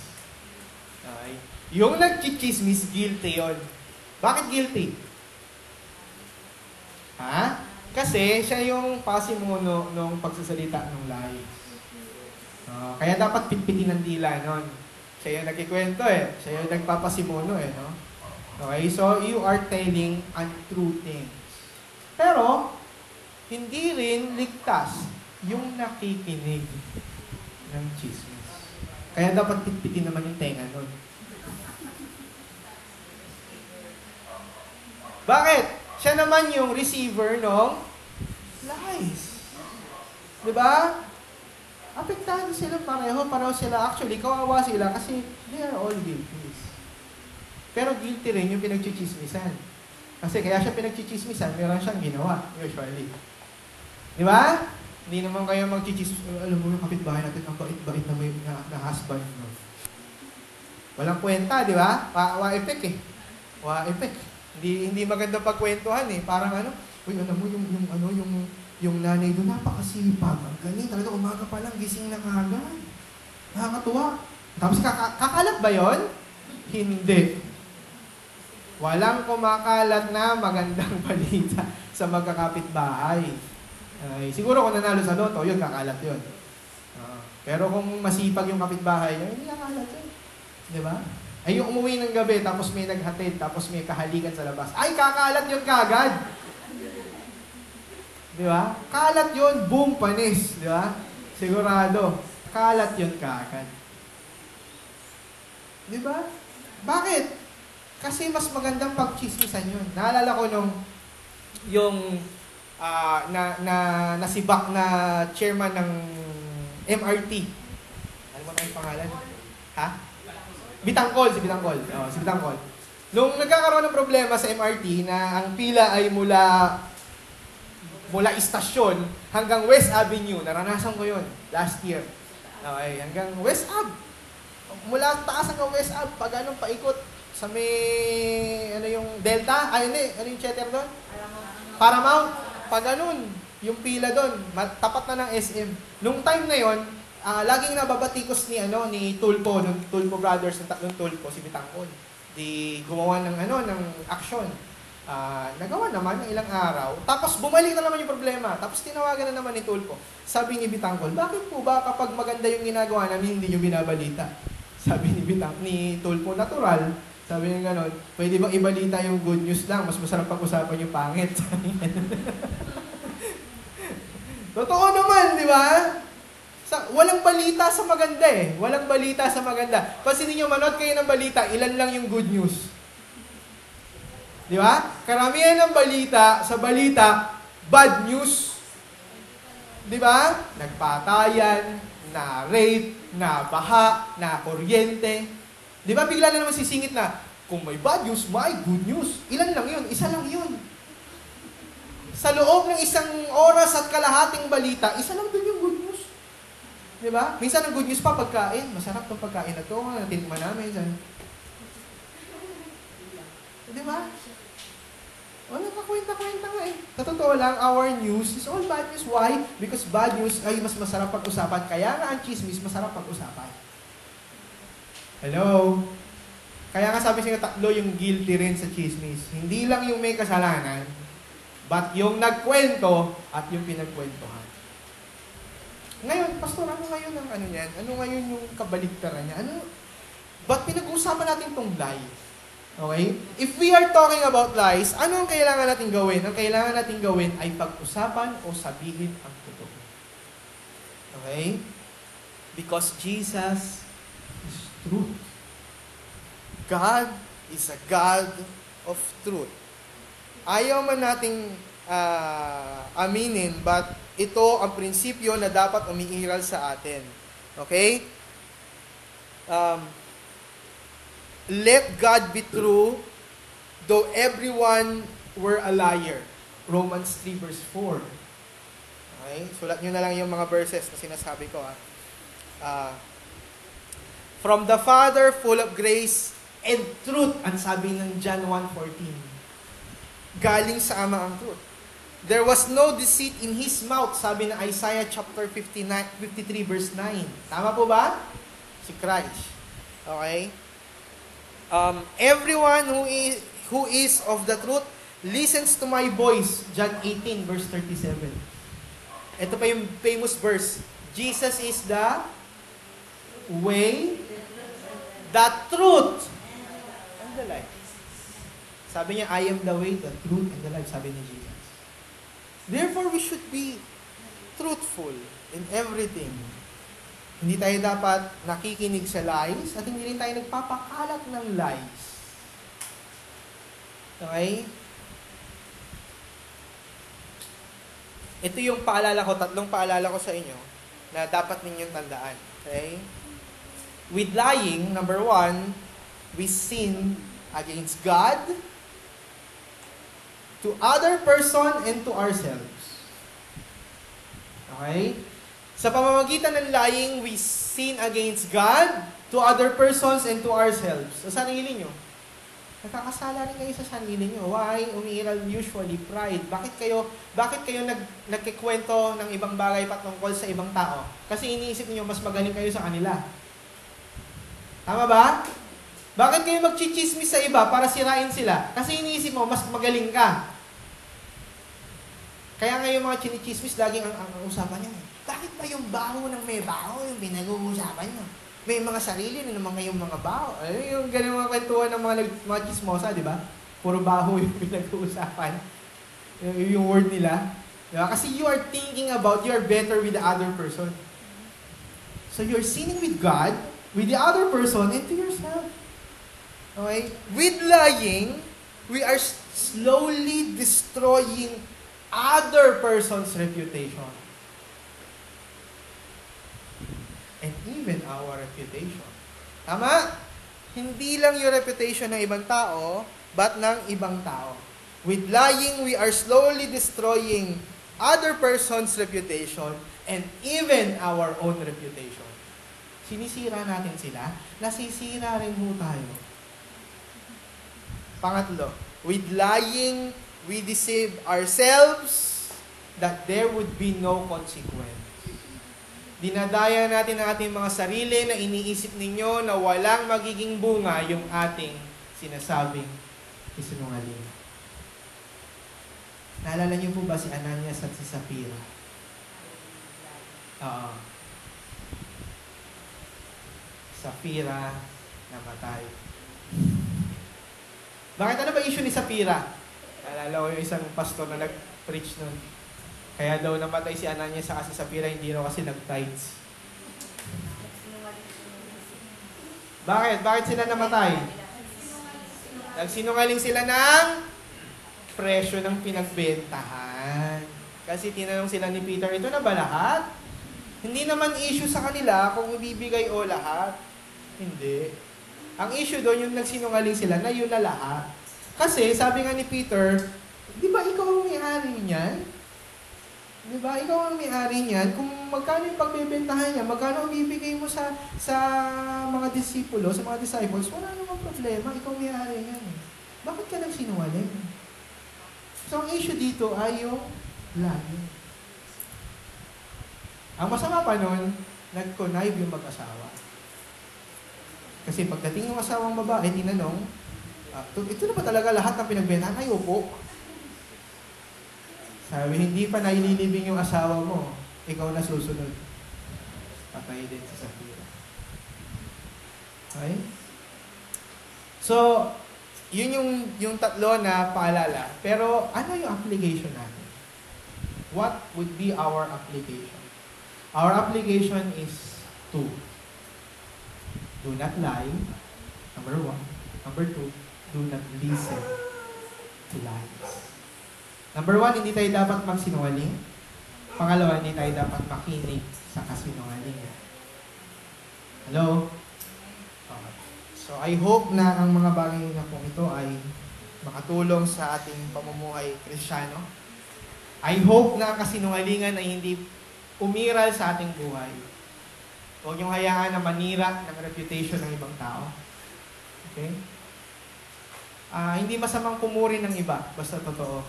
Okay? Yung nagchichismis, guilty yon. Bakit guilty? Ha? Kasi siya yung pasimuno nung pagsasalita ng lies. Kaya dapat pitpitin ng dila nun. Siya yung nagkikwento eh. Siya yung nagpapasimuno eh. No? Okay, so you are telling untrue things. Pero, hindi rin ligtas yung nakikinig ng chismis. Kaya dapat pitpitin naman yung tenga nun. Bakit? Siya naman yung receiver ng lies. Diba? Apektado sila pareho sila. Actually, kawawa sila kasi they are all guilty. Pero guilty rin yung pinagchichismisan. Kasi kaya siya pinagchichismisan, meron siyang ginawa, usually. Diba? Hindi naman kayo magchichismis. Alam mo yung kapitbahay natin, ang bait-bait na may na husband. No? Walang kwenta, di ba? Wa-effect eh. Wa-effect. Hindi maganda pagkwentuhan eh. Parang ano, uy, alam mo yung nanay doon, napakasipag. Ang galing, talaga umaga pa lang, gising na kagad. Nakakatuwa. Tapos kakalat ba yon? Hindi. Walang kumakalat na magandang balita sa magkakapitbahay. Siguro kung nanalo sa loto, yun, kakalat yun. Pero kung masipag yung kapitbahay, hindi kakalat yun. Di ba? Ay yung umuwi ng gabi, tapos may naghatid, tapos may kahalikan sa labas. Ay, kakalat yun kagad. Di ba? Kalat yun, boom, panis. Di ba? Sigurado. Kalat yun kagad. Di ba? Bakit? Kasi mas magandang pagchismisan yun. Naalala ko nung yung nasibak na chairman ng MRT. Ano ba yung pangalan? Ha? Bitangkol, si Bitangkol. Si Bitangkol. Nung nagkakaroon ng problema sa MRT na ang pila ay mula istasyon hanggang West Avenue. Naranasan ko yun last year. Okay, hanggang West Ave. Mula taas hanggang West Ave, pag anong paikot sa may, ano yung Delta? Ay, hindi. Ano yung cheddar doon? Paramount. Pag ganun, yung pila doon, tapat na ng SM. Nung time na yon, laging nababatikos ni Tulpo, ng Tulpo Brothers, ng tatlong Tulpo, si Bitangkol. Di gumawa ng ng aksyon. Nagawa naman ng ilang araw. Tapos bumalik na naman yung problema. Tapos tinawagan na naman ni Tulpo. Sabi ni Bitangkol, bakit po ba kapag maganda yung ginagawa namin, hindi nyo binabalita? Sabi ni Tulpo, natural. Sabi niya gano'n, pwede bang ibalita yung good news lang? Mas masarap pag-usapan yung pangit. Totoo naman, di ba? Walang balita sa maganda eh. Walang balita sa maganda. Pansinin niyo, manood kayo ng balita, ilan lang yung good news. Di ba? Karamihan ng balita, sa balita, bad news. Di ba? Nagpatayan, na rape, na baha, na kuryente. Di ba bigla na naman sisingit na, kung may bad news, may good news. Ilan lang yun? Isa lang yun. Sa loob ng isang oras at kalahating balita, isa lang dun yung good news. Di ba? Minsan ang good news pa, pagkain. Masarap ng pagkain na ito. Natikman namin. Di ba? Wala kakwenta-kwenta nga eh. Sa totoo lang, our news is all bad news. Why? Because bad news ay mas masarap pag-usapan. Kaya nga ang chismis, masarap pag-usapan. Hello? Kaya nga sabi siya tatlo yung guilty rin sa chismis. Hindi lang yung may kasalanan, but yung nagkwento at yung pinagkwentuhan. Ngayon, pastor, ano ngayon ang niyan? Ano ngayon yung kabaligtaran niya? Ba't pinag-uusapan natin tong lie? Okay? If we are talking about lies, ano ang kailangan natin gawin? Ang kailangan natin gawin ay pag-usapan o sabihin ang totoo. Okay? Because Jesus is truth. God is a God of truth. Ayaw man nating aminin, but ito ang prinsipyo na dapat umiiral sa atin. Okay? Let God be true, though everyone were a liar. Romans 3 verse 4. Okay? Sulat nyo na lang yung mga verses na sinasabi ko. From the Father, full of grace and truth. Ang sabi ng John 1:14. Galing sa Ama ang truth. There was no deceit in His mouth. Sabi ng Isaiah chapter 53 verse 9. Tama po ba? Si Christ. Okay? Everyone who is of the truth listens to my voice. John 18 verse 37. Ito pa yung famous verse. Jesus is the way, the truth, and the life. Sabi niya, I am the way, the truth, and the life. Sabi ni Jesus. Therefore, we should be truthful in everything. Hindi tayo dapat nakikinig sa lies at hindi rin tayo nagpapakalat ng lies. Okay? Ito yung paalala ko, tatlong paalala ko sa inyo na dapat ninyong tandaan. Okay? With lying, number 1, we sin against God, to other person, and to ourselves. Okay? Sa pamamagitan ng lying, we sin against God, to other persons, and to ourselves. Sa sarili nyo. Nakakasala rin kayo sa sarili nyo. Why? Umiiral usually pride. Bakit kayo nagkikwento ng ibang bagay patungkol sa ibang tao? Kasi iniisip niyo mas magaling kayo sa kanila. Tama ba? Bakit kayo magchichismis sa iba para sirain sila? Kasi iniisip mo mas magaling ka. Kaya nga yung mga chinichismis, laging ang usapan niya. Bakit ba yung baho ng may baho yung pinag-uusapan niyo? May mga sarili na naman kayong mga baho. Ay, yung ganun mga kwentuhan ng mga chismosa, di ba? Puro baho yung pinag-uusapan. Yung word nila. Diba? Kasi you are thinking about you are better with the other person. So you're sinning with God, with the other person, and to yourself. Okay? With lying, we are slowly destroying other person's reputation. And even our reputation. Tama? Hindi lang yung reputation ng ibang tao, but ng ibang tao. With lying, we are slowly destroying other person's reputation and even our own reputation. sinisira natin sila, nasisira rin ho tayo. Pangatlo, with lying, we deceive ourselves that there would be no consequence. Dinadaya natin ang ating mga sarili na iniisip ninyo na walang magiging bunga yung ating sinasabing isinungaling. Naalala niyo po ba si Ananias at si Sapphira? Oo. Sapphira namatay. Bakit ano ba issue ni Sapphira? Naalala ko yung isang pastor na nag-preach nun. Kaya daw namatay si Ananias sa si Sapphira, hindi raw kasi nag-tithes. Bakit? Bakit sila namatay? Nagsinungaling sila ng presyo ng pinagbentahan. Kasi tinanong sila ni Peter, ito na ba lahat? Hindi naman issue sa kanila kung ibibigay o lahat. Hindi. Ang issue doon yung nagsinungaling sila na yun na lahat. Kasi sabi nga ni Peter, di ba ikaw ang may-ari niyan? Di ba? Ikaw ang may-ari niyan. Kung magkano yung pagbebentahan niya, magkano ang bibigay mo sa mga disipulo, sa mga disciples, wala namang problema. Ikaw may-ari niyan. Bakit ka nagsinungaling? So, ang issue dito ay yung lying. Ang masama pa nun, nag-connive yung mag-asawa. Kasi pagdating ng asawang babae, tinanong, ito na ba talaga lahat ng pinagbentahan? Ay, opo. Sabi, hindi pa naililibing yung asawa mo. Ikaw na susunod. Patay din si Sapphira. Okay? So, yun yung tatlo na paalala. Pero, ano yung application natin? What would be our application? Our application is 2. Do not lie. Number 1. Number 2, do not listen to lies. Number 1, hindi tayo dapat magsinungaling. Pangalawa, hindi tayo dapat makinig sa kasinungalingan. Hello? Okay. So, I hope na ang mga bagay na po ito ay makatulong sa ating pamumuhay Kristiyano. I hope na ang kasinungalingan ay hindi umiral sa ating buhay. Huwag niyong hayaan na manira ng reputation ng ibang tao. Okay? Hindi masamang pumuri ng iba, basta totoo.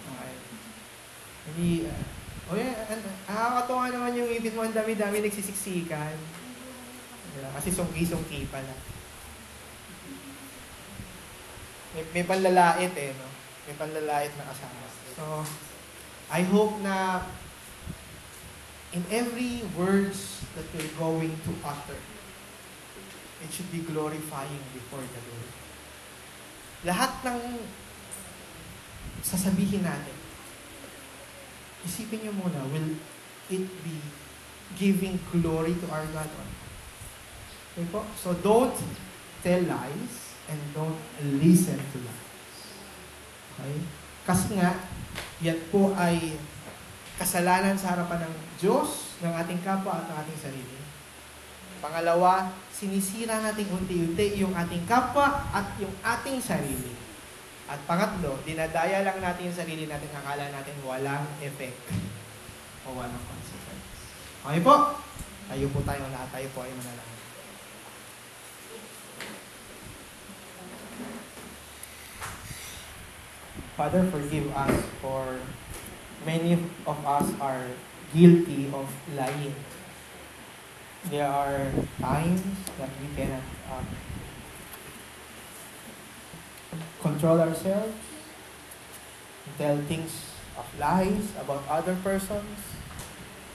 Okay. Hindi, nakakatawa naman yung ibig mo, ang dami-dami nagsisiksikan. Kasi sungki-sungki pala. May panlalait no? May panlalait na kasama. So, I hope na in every words that we're going to utter, it should be glorifying before the Lord. Lahat ng sasabihin natin, isipin niyo muna, will it be giving glory to our God? Okay po? So don't tell lies and don't listen to lies. Okay? Kasi nga, yan po ay kasalanan sa harapan ng Diyos, ng ating kapwa at ng ating sarili. Pangalawa, sinisira natin unti-unti yung ating kapwa at yung ating sarili. At pangatlo, dinadaya lang natin yung sarili natin, akala natin walang effect o walang consequence. Okay po? Tayo po tayong lahat. Tayo po ay manalangin. Father, forgive us for many of us are guilty of lying. There are times that we cannot control ourselves, tell things of lies about other persons.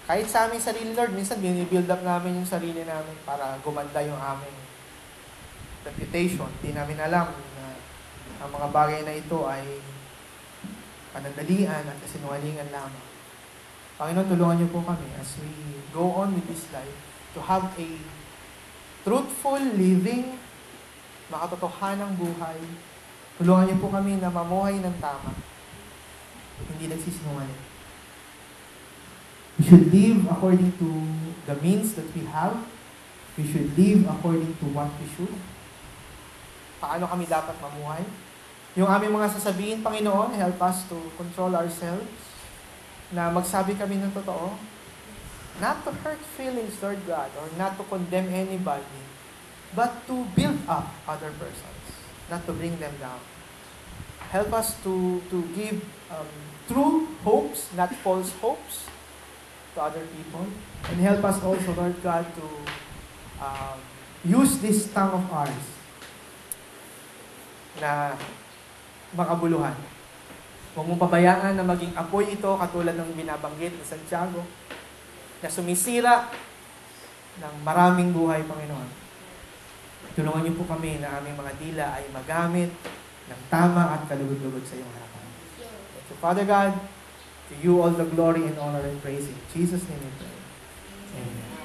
Kahit sa aming sarili, Lord, minsan binibuild up namin yung sarili namin para gumanda yung aming reputation. Hindi namin alam na ang mga bagay na ito ay panandalian at kasinungalingan lamang. Panginoon, tulungan niyo po kami as we go on with this life to have a truthful living, makatotohanang buhay. Tulungan niyo po kami na mamuhay ng tama, hindi nagsisinungaling. We should live according to the means that we have. We should live according to what we should. Paano kami dapat mamuhay? Yung aming mga sasabihin, Panginoon, help us to control ourselves, na magsabi kami ng totoo. not to hurt feelings, Lord God, or not to condemn anybody, but to build up other persons, not to bring them down. Help us to give true hopes, not false hopes, to other people. And help us also, Lord God, to use this tongue of ours na makabuluhan. Huwag mong pabayaan na maging apoy ito katulad ng binabanggit ni Santiago na sumisira ng maraming buhay, Panginoon. Tulungan niyo po kami na aming mga dila ay magamit ng tama at kalugod-lugod sa iyong harapan. So, Father God, to you all the glory and honor and praise. In Jesus' name we pray. Amen.